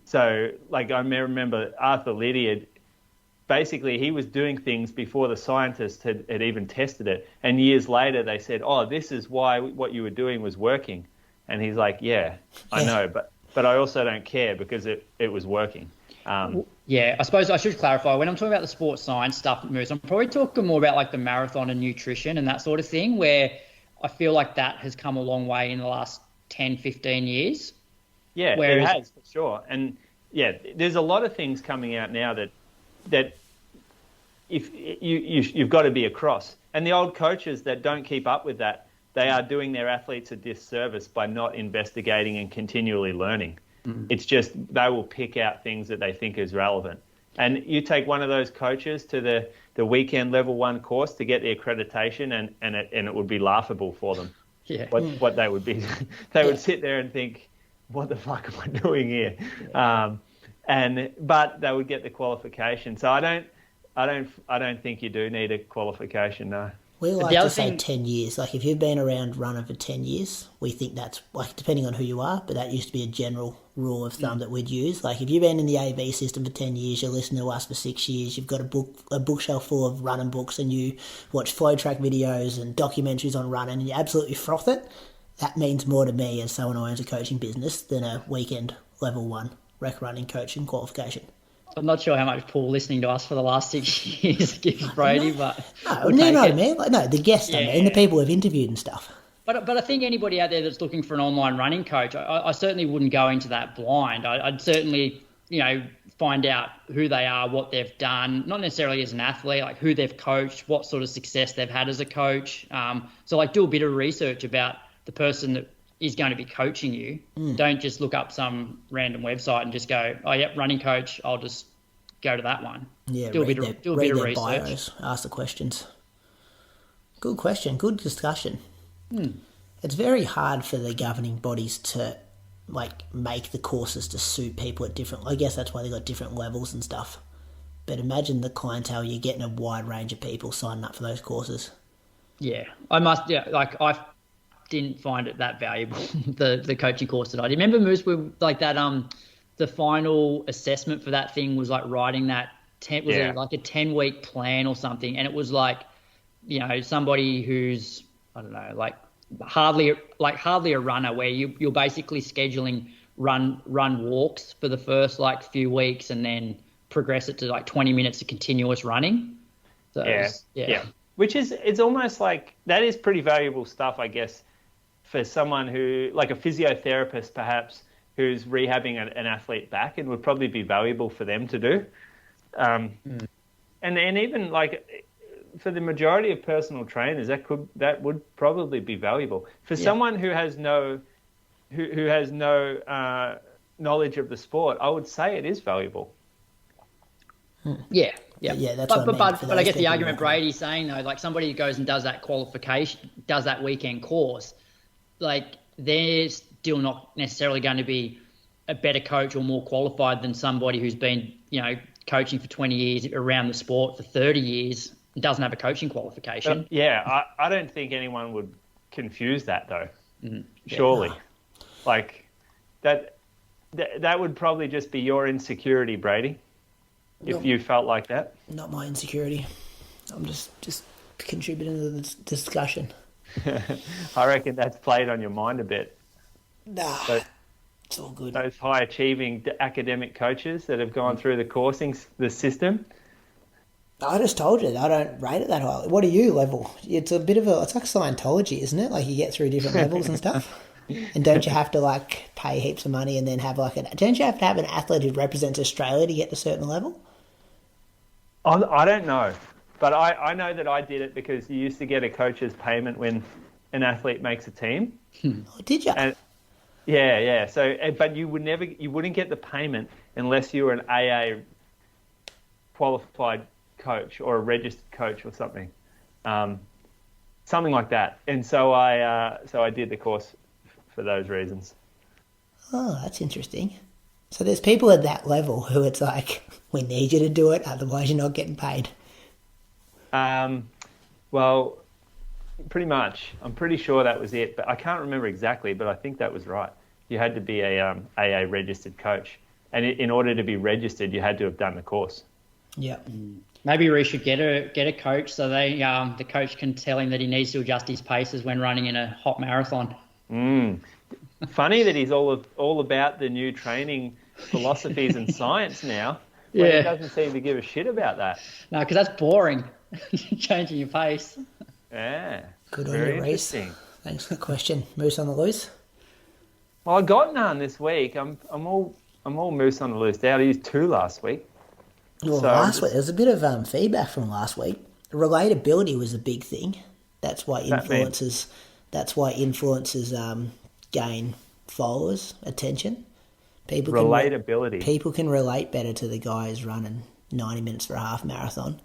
So, like, I remember Arthur Lydiard, basically he was doing things before the scientists had even tested it. And years later they said, oh, this is why what you were doing was working. And he's like, yeah, I know, but I also don't care because it was working. Yeah, I suppose I should clarify. When I'm talking about the sports science stuff, I'm probably talking more about like the marathon and nutrition and that sort of thing, where I feel like that has come a long way in the last 10, 15 years. Yeah, it has, for sure. And yeah, there's a lot of things coming out now that if you've got to be across. And the old coaches that don't keep up with that, they are doing their athletes a disservice by not investigating and continually learning. It's just they will pick out things that they think is relevant. And you take one of those coaches to the weekend level 1 course to get the accreditation and it would be laughable for them. Yeah. What they would be. They would sit there and think, what the fuck am I doing here? But they would get the qualification. So I don't think you do need a qualification, no. We like to say 10 years. Like, if you've been around running for 10 years, we think that's, like, depending on who you are, but that used to be a general rule of thumb that we'd use. Like, if you've been in the AV system for 10 years, you're listening to us for 6 years, you've got a bookshelf full of running books, and you watch flow track videos and documentaries on running, and you absolutely froth it, that means more to me as someone who owns a coaching business than a weekend level 1 rec running coaching qualification. I'm not sure how much Paul listening to us for the last 6 years gives Brady, but you know what I mean? Like, no, the guests, I mean, the people we've interviewed and stuff. But I think anybody out there that's looking for an online running coach, I certainly wouldn't go into that blind. I'd certainly, find out who they are, what they've done, not necessarily as an athlete, like who they've coached, what sort of success they've had as a coach. So like do a bit of research about the person that is going to be coaching you. Don't just look up some random website and just go, oh, yep, running coach, I'll just go to that one. Yeah, do a bit of research. Bios, ask the questions. Good question, good discussion. It's very hard for the governing bodies to make the courses to suit people at different, I guess that's why they've got different levels and stuff. But imagine the clientele, you're getting a wide range of people signing up for those courses. Yeah, I didn't find it that valuable, the coaching course that I did. Remember, Moose, the final assessment for that thing was like writing that, it like a 10-week plan or something, and it was like, somebody who's, I don't know, hardly a runner, where you're basically scheduling run walks for the first few weeks and then progress it to 20 minutes of continuous running. So yeah. Which is, it's almost like that is pretty valuable stuff, I guess, for someone who, like a physiotherapist perhaps, who's rehabbing an athlete back, and would probably be valuable for them to do. And even for the majority of personal trainers, that would probably be valuable. For someone who has no knowledge of the sport, I would say it is valuable. Yeah. Yeah, that's but I guess the argument Brady's saying though, somebody who goes and does that qualification, does that weekend course, they're still not necessarily going to be a better coach or more qualified than somebody who's been, coaching for 20 years around the sport for 30 years and doesn't have a coaching qualification. I don't think anyone would confuse that though. Surely. That would probably just be your insecurity, Brady. If you felt like that. Not my insecurity. I'm just contributing to the discussion. I reckon that's played on your mind a bit. Nah, it's all good. Those high-achieving academic coaches that have gone through the system. I just told you, I don't rate it that high. What are you level? It's like Scientology, isn't it? You get through different levels and stuff. And don't you have to like pay heaps of money and then have don't you have to have an athlete who represents Australia to get to a certain level? I don't know, but I know that I did it because you used to get a coach's payment when an athlete makes a team. Oh, did you? And yeah. So, but you wouldn't get the payment unless you were an AA qualified coach or a registered coach or something, something like that. And so I did the course for those reasons. Oh, that's interesting. So there's people at that level who it's like, we need you to do it, otherwise you're not getting paid. Well, pretty much. I'm pretty sure that was it, but I can't remember exactly, but I think that was right. You had to be a AA registered coach. And in order to be registered, you had to have done the course. Yeah. Maybe we should get a coach so the coach can tell him that he needs to adjust his paces when running in a hot marathon. Funny that he's all about the new training philosophies and science now. He doesn't seem to give a shit about that. No, because that's boring. Changing your pace. Yeah. Good on you, Reese. Thanks for the question. Moose on the loose? Well, I got none this week. I'm all moose on the loose. I used 2 last week. Well, last week there was a bit of feedback from last week. Relatability was a big thing. That's why influencers. That's why influencers gain followers, attention. Relatability. People can relate better to the guy who's running 90 minutes for a half marathon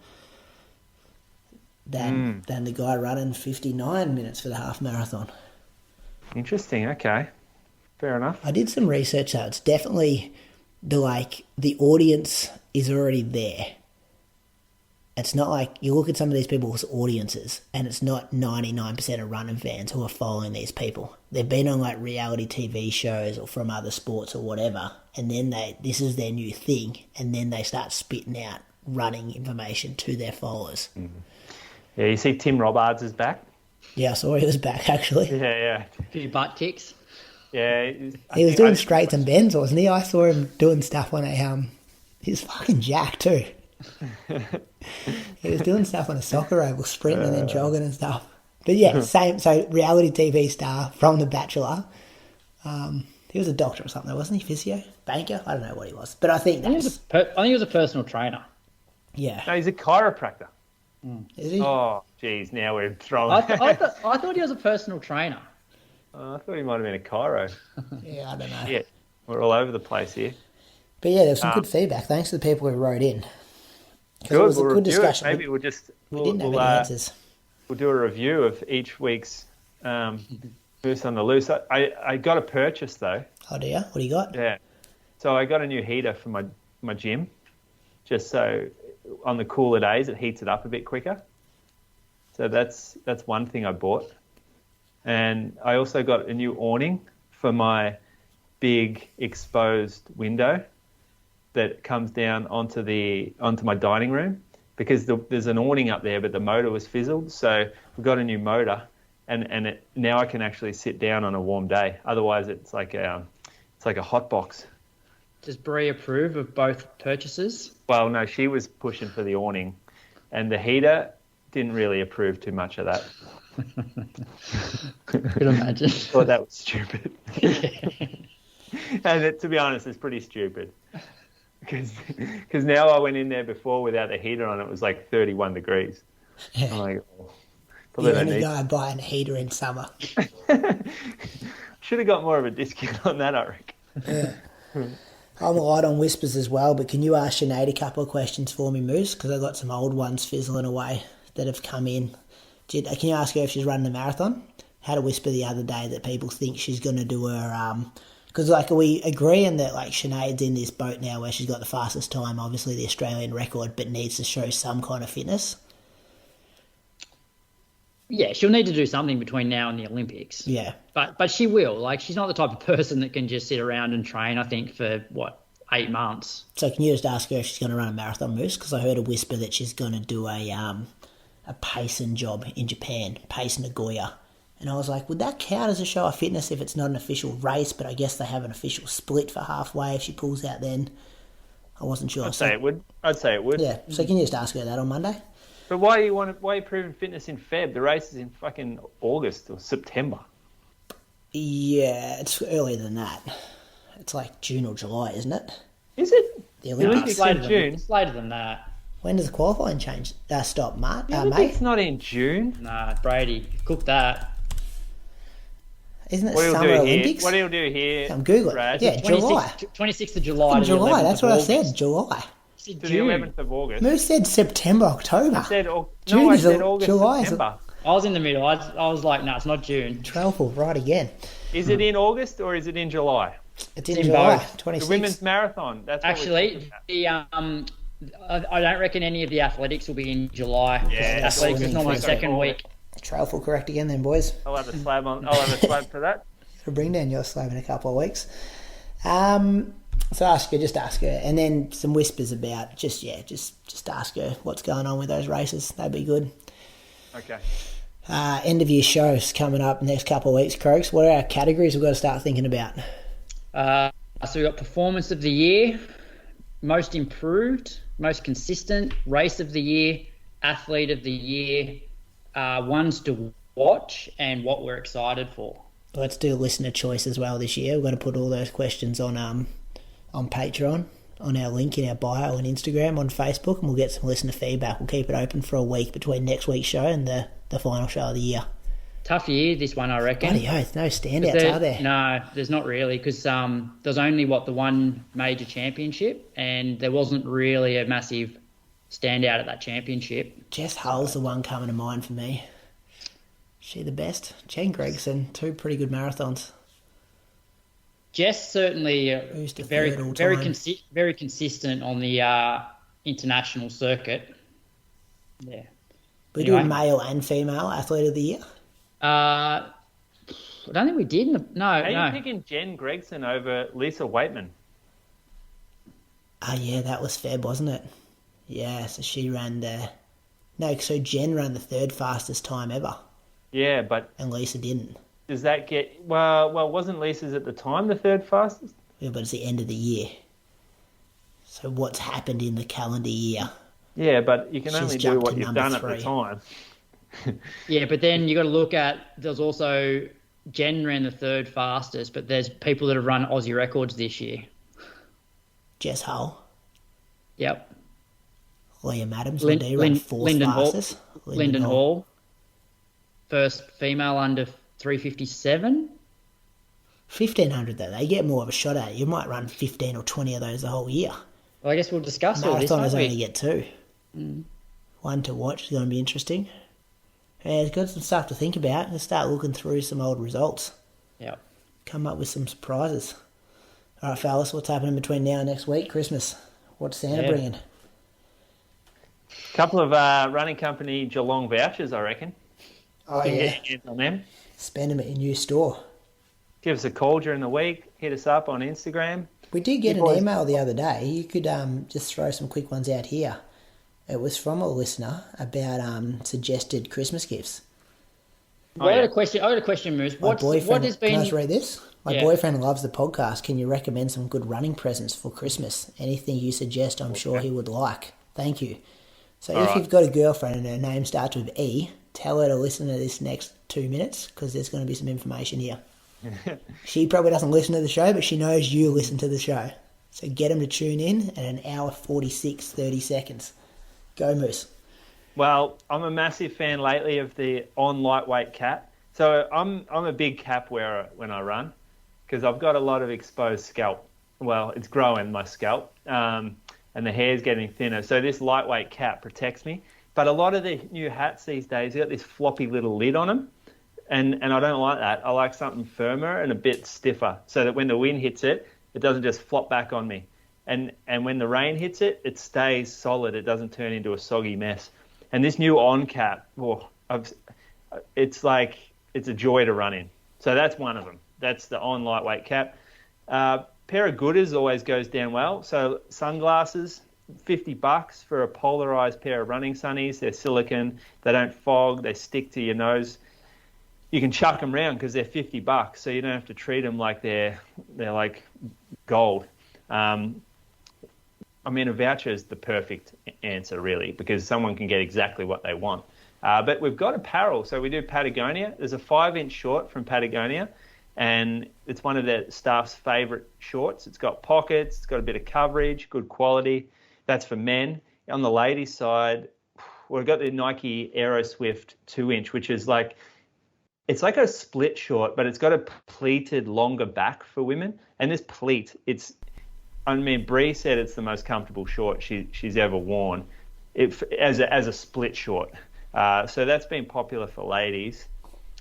than the guy running 59 minutes for the half marathon. Interesting. Okay, fair enough. I did some research though. It's definitely the audience is already there. It's not like you look at some of these people's audiences and it's not 99% of running fans who are following these people. They've been on like reality TV shows or from other sports or whatever, and then this is their new thing, and then they start spitting out running information to their followers. Mm-hmm. Yeah, you see Tim Robards is back? Yeah, I saw he was back actually. Yeah. A few butt kicks. Yeah. He was doing straights and bends, wasn't he? I saw him doing stuff on he's fucking jacked too. He was doing stuff on a soccer oval, sprinting and then jogging and stuff. But yeah, same. So reality TV star from The Bachelor. He was a doctor or something, wasn't he? Physio, banker. I don't know what he was, but I think he was a personal trainer. Yeah. No, he's a chiropractor. Is he? Oh, geez, now we're throwing. I thought he was a personal trainer. I thought he might have been a chiro. Yeah, I don't know. Yeah, we're all over the place here. But yeah, there was some good feedback. Thanks to the people who wrote in. Good. It was a good discussion. Maybe we didn't have any answers. We'll do a review of each week's Moose on the Loose. I got a purchase though. Oh, do you? What do you got? Yeah. So I got a new heater for my gym, just so on the cooler days it heats it up a bit quicker. So that's one thing I bought. And I also got a new awning for my big exposed window that comes down onto my dining room, because there's an awning up there, but the motor was fizzled. So we got a new motor, and now I can actually sit down on a warm day. Otherwise, it's like a hot box. Does Bree approve of both purchases? Well, no, she was pushing for the awning, and the heater didn't really approve too much of that. Could imagine. Thought that was stupid. And to be honest, it's pretty stupid. Because now I went in there before without the heater on, it was like 31 degrees. Yeah. I'm like, you only go and buy a heater in summer. Should have got more of a discount on that, I reckon. Yeah. I'm light on whispers as well, but can you ask Sinead a couple of questions for me, Moose? Because I've got some old ones fizzling away that have come in. Can you ask her if she's running the marathon? Had a whisper the other day that people think she's going to do her... Because, are we agreeing that, Sinead's in this boat now where she's got the fastest time, obviously the Australian record, but needs to show some kind of fitness? Yeah, she'll need to do something between now and the Olympics. Yeah. But she will. She's not the type of person that can just sit around and train, I think, for, 8 months. So can you just ask her if she's going to run a marathon, Moose? Because I heard a whisper that she's going to do a pacing job in Japan, Pace Nagoya. And I was like, would that count as a show of fitness if it's not an official race? But I guess they have an official split for halfway if she pulls out then. I wasn't sure. I'd say it would. Yeah, so can you just ask her that on Monday? But why are you proving fitness in Feb? The race is in fucking August or September. Yeah, it's earlier than that. It's like June or July, isn't it? Is it? The Olympics Olympics. It's in June. It's later than that. When does the qualifying stop, Mate? The Olympics not in June. Nah, Brady, cook that. Isn't it What Summer he'll do Olympics? here? What he'll do here? I'm Googling. Brad, Yeah, July. 26th of July. In to the July, 11th that's of what I August. said, July. to the 11th of August. Who said September, October? I said, June no, I is said August, July is September. I was in the middle. I was like, no, it's not June. Travel right again. Is it in August or is it in July? It's in in July, both. 26th. The women's marathon. That's what we're Actually, talking about. I don't reckon any of the athletics will be in July. Yeah, Athletics is normally that's second right. week. Travel correct again then, boys. I'll have a slab for that. So bring down your slab in a couple of weeks. So ask her, and then some whispers about just ask her what's going on with those races. That'd be good. Okay. End of year shows coming up next couple of weeks, Croaks. What are our categories we've got to start thinking about? So we've got performance of the year, most improved, most consistent, race of the year, athlete of the year, ones to watch, and what we're excited for. Let's do listener choice as well this year. We're going to put all those questions on Patreon, on our link in our bio on Instagram, on Facebook, and we'll get some listener feedback. We'll keep it open for a week between next week's show and the final show of the year. Tough year, this one, I reckon. Bloody oath, no standouts, are there? No, there's not really, because there's only, the one major championship, and there wasn't really a massive standout at that championship. Jess Hull's the one coming to mind for me. She the best. Jen Gregson, 2 pretty good marathons. Jess certainly Who's the very third all very time? very consistent on the international circuit. Yeah. We Anyway. do male and female athlete of the year. I don't think we did. No. Are you picking Jen Gregson over Lisa Waitman? Yeah, that was Feb, wasn't it? Yeah, so she ran so Jen ran the 3rd fastest time ever, Yeah, but and Lisa didn't. does that get... Well, wasn't Lisa's at the time the 3rd fastest? Yeah, but it's the end of the year. So what's happened in the calendar year? Yeah, but you can She's only do jumped what to you've number done at 3. the time. Yeah, but then you got to look at, there's also, Jen ran the 3rd fastest, but there's people that have run Aussie records this year. Jess Hull, Yep. Liam Adams, ran 4th Lyndon Hall. fastest. Lyndon Hall. First female under 357. 1,500 though, they get more of a shot at it. You might run 15 or 20 of those the whole year. Well, I guess we'll discuss all this, won't Marathoners we? only get 2. One to watch is going to be interesting. Yeah, it's got some stuff to think about. Let's start looking through some old results. Yep. Come up with some surprises. All right, fellas, what's happening between now and next week? Christmas. What's Santa bringing? Couple of running company Geelong vouchers, I reckon. Oh, You can yeah. get your hands on them. Spend them at your new store. Give us a call during the week. Hit us up on Instagram. We did get You an boys- email the other day. You could just throw some quick ones out here. It was from a listener about suggested Christmas gifts. Oh, I got yeah. a question, Moose. My boyfriend, What has can I been... just read this? My Yeah. boyfriend loves the podcast. Can you recommend some good running presents for Christmas? Anything you suggest, I'm sure he would like. Thank you. So if right. you've got a girlfriend and her name starts with E, tell her to listen to this next 2 minutes because there's going to be some information here. She probably doesn't listen to the show, but she knows you listen to the show. So get them to tune in at 1 hour 46, 30 seconds. Go, Moose. Well, I'm a massive fan lately of the on lightweight cap. So I'm a big cap wearer when I run because I've got a lot of exposed scalp. Well, it's growing, my scalp, and the hair's getting thinner. So this lightweight cap protects me. But a lot of the new hats these days, they've got this floppy little lid on them. And I don't like that. I like something firmer and a bit stiffer so that when the wind hits it, it doesn't just flop back on me. And when the rain hits it, it stays solid. It doesn't turn into a soggy mess. And this new on cap, it's a joy to run in. So that's one of them. That's the on lightweight cap. Pair of Gooders always goes down well. So sunglasses, $50 for a polarized pair of running sunnies. They're silicone. They don't fog. They stick to your nose. You can chuck them around because they're $50, so you don't have to treat them like they're like gold. A voucher is the perfect answer, really, because someone can get exactly what they want. But we've got apparel, so we do Patagonia. There's a 5-inch short from Patagonia, and it's one of the staff's favourite shorts. It's got pockets, it's got a bit of coverage, good quality. That's for men. On the ladies' side, we've got the Nike Aero Swift 2-inch, which is it's like a split short, but it's got a pleated longer back for women. And this pleat, Bree said it's the most comfortable short she's ever worn as a split short. So that's been popular for ladies.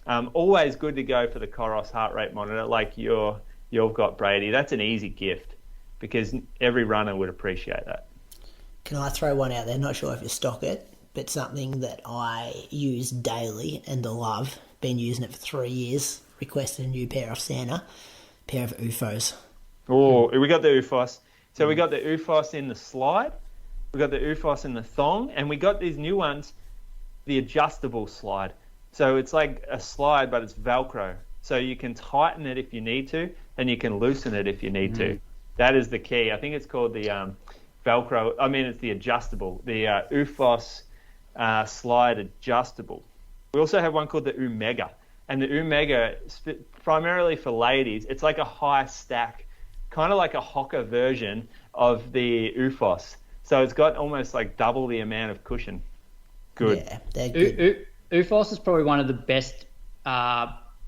Always good to go for the Coros heart rate monitor like you've got, Brady. That's an easy gift because every runner would appreciate that. Can I throw one out there? Not sure if you stock it, but something that I use daily and love. Been using it for 3 years. Requested a new pair off Santa. Pair of UFOs. Oh, we got the UFOs. So we got the UFOs in the slide. We got the UFOs in the thong, and we got these new ones, the adjustable slide. So it's like a slide, but it's Velcro. So you can tighten it if you need to, and you can loosen it if you need to. That is the key. I think it's called the Velcro. It's the adjustable, the UFOs slide adjustable. We also have one called the Omega, and the Omega, primarily for ladies, it's like a high stack, kind of like a Hoka version of the UFOs. So it's got almost like double the amount of cushion. Good. Yeah, they're good. UFOs is probably one of the best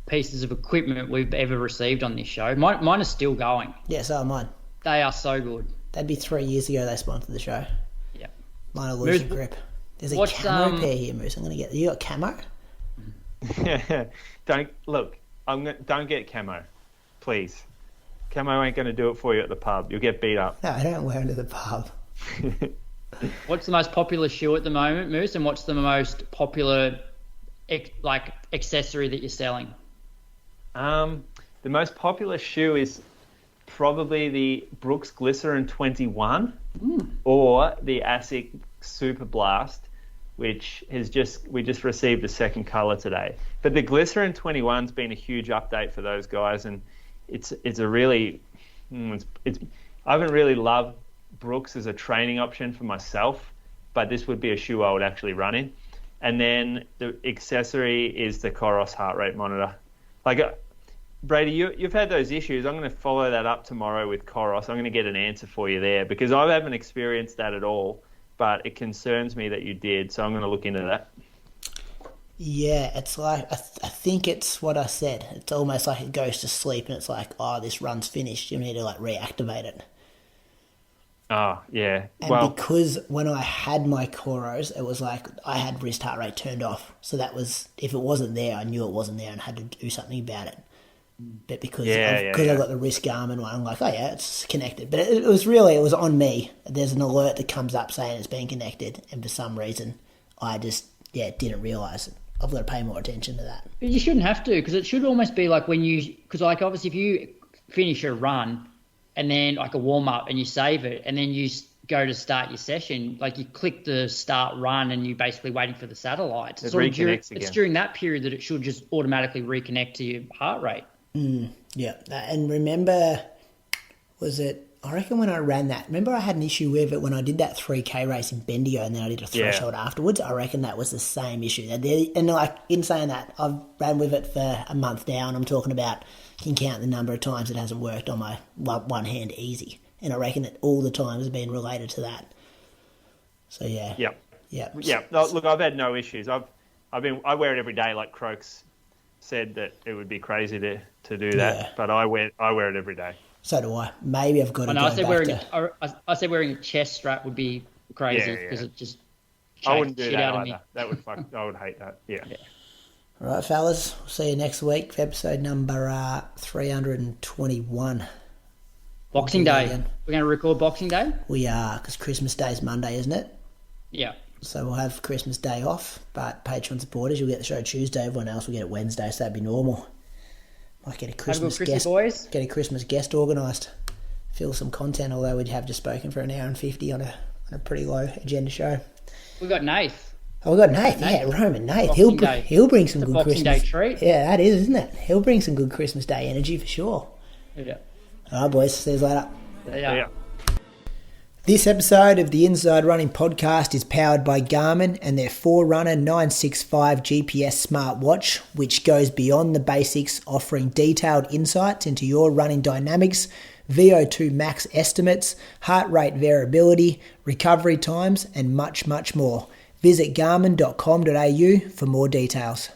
pieces of equipment we've ever received on this show. Mine is still going. Yeah, so are mine. They are so good. That'd be 3 years ago they sponsored the show. Yeah. Mine are losing grip. There's a camo pair here, Moose. I'm going to get... You got camo? Don't get camo, please. Camo ain't going to do it for you at the pub. You'll get beat up. No, I don't wear them to the pub. What's the most popular shoe at the moment, Moose, and what's the most popular accessory that you're selling? The most popular shoe is probably the Brooks Glycerin 21 or the ASIC Super Blast, which we just received a second colour today. But the Glycerin 21's been a huge update for those guys, and it's a really I haven't really loved Brooks as a training option for myself, but this would be a shoe I would actually run in. And then the accessory is the Coros heart rate monitor. Brady, you've had those issues. I'm going to follow that up tomorrow with Coros. I'm going to get an answer for you there because I haven't experienced that at all, but it concerns me that you did, so I'm going to look into that. Yeah, it's like, I think it's what I said. It's almost like it goes to sleep and it's like, oh, this run's finished. You need to reactivate it. Oh, yeah. And because when I had my Coros, it was like I had wrist heart rate turned off. So that was, if it wasn't there, I knew it wasn't there and had to do something about it. But because I got the wrist Garmin one, I'm like, oh yeah, it's connected. But it was on me. There's an alert that comes up saying it's being connected. And for some reason, I just, didn't realise it. I've got to pay more attention to that. But you shouldn't have to, because it should almost be like when because obviously if you finish a run and then a warm up and you save it and then you go to start your session, you click the start run and you're basically waiting for the satellites. It's during that period that it should just automatically reconnect to your heart rate. Yeah, and remember, I reckon when I ran that, remember I had an issue with it when I did that 3K race in Bendigo and then I did a threshold afterwards. I reckon that was the same issue. And in saying that, I've ran with it for a month now and I'm talking about, you can count the number of times it hasn't worked on my one hand easy. And I reckon that all the times have been related to that. So yeah. Yeah. No, look, I've had no issues. I wear it every day like Croaks said that it would be crazy to do that, but I wear it every day. So do I. Maybe I've got to go back I said wearing a chest strap would be crazy because it just I wouldn't do shit that out either. of me. That would I would hate that. Yeah. All right, fellas. We'll see you next week for episode number 321. Boxing Day. We're going to record Boxing Day? We are, because Christmas Day is Monday, isn't it? Yeah. So we'll have Christmas Day off, but Patreon supporters, you'll get the show Tuesday. Everyone else will get it Wednesday, so that'd be normal. Might get a Christmas guest. Boys. Get a Christmas guest organised. Fill some content, although we'd have just spoken for an hour and 50 on a pretty low agenda show. We've got Nath. Oh, we got Nath. Yeah, Roman Nath. He'll bring some good Boxing Christmas. Day treat. Yeah, that is, isn't it? He'll bring some good Christmas Day energy for sure. Yeah. All right, boys. See you later. Yeah. This episode of the Inside Running Podcast is powered by Garmin and their Forerunner 965 GPS smartwatch, which goes beyond the basics, offering detailed insights into your running dynamics, VO2 max estimates, heart rate variability, recovery times, and much, much more. Visit garmin.com.au for more details.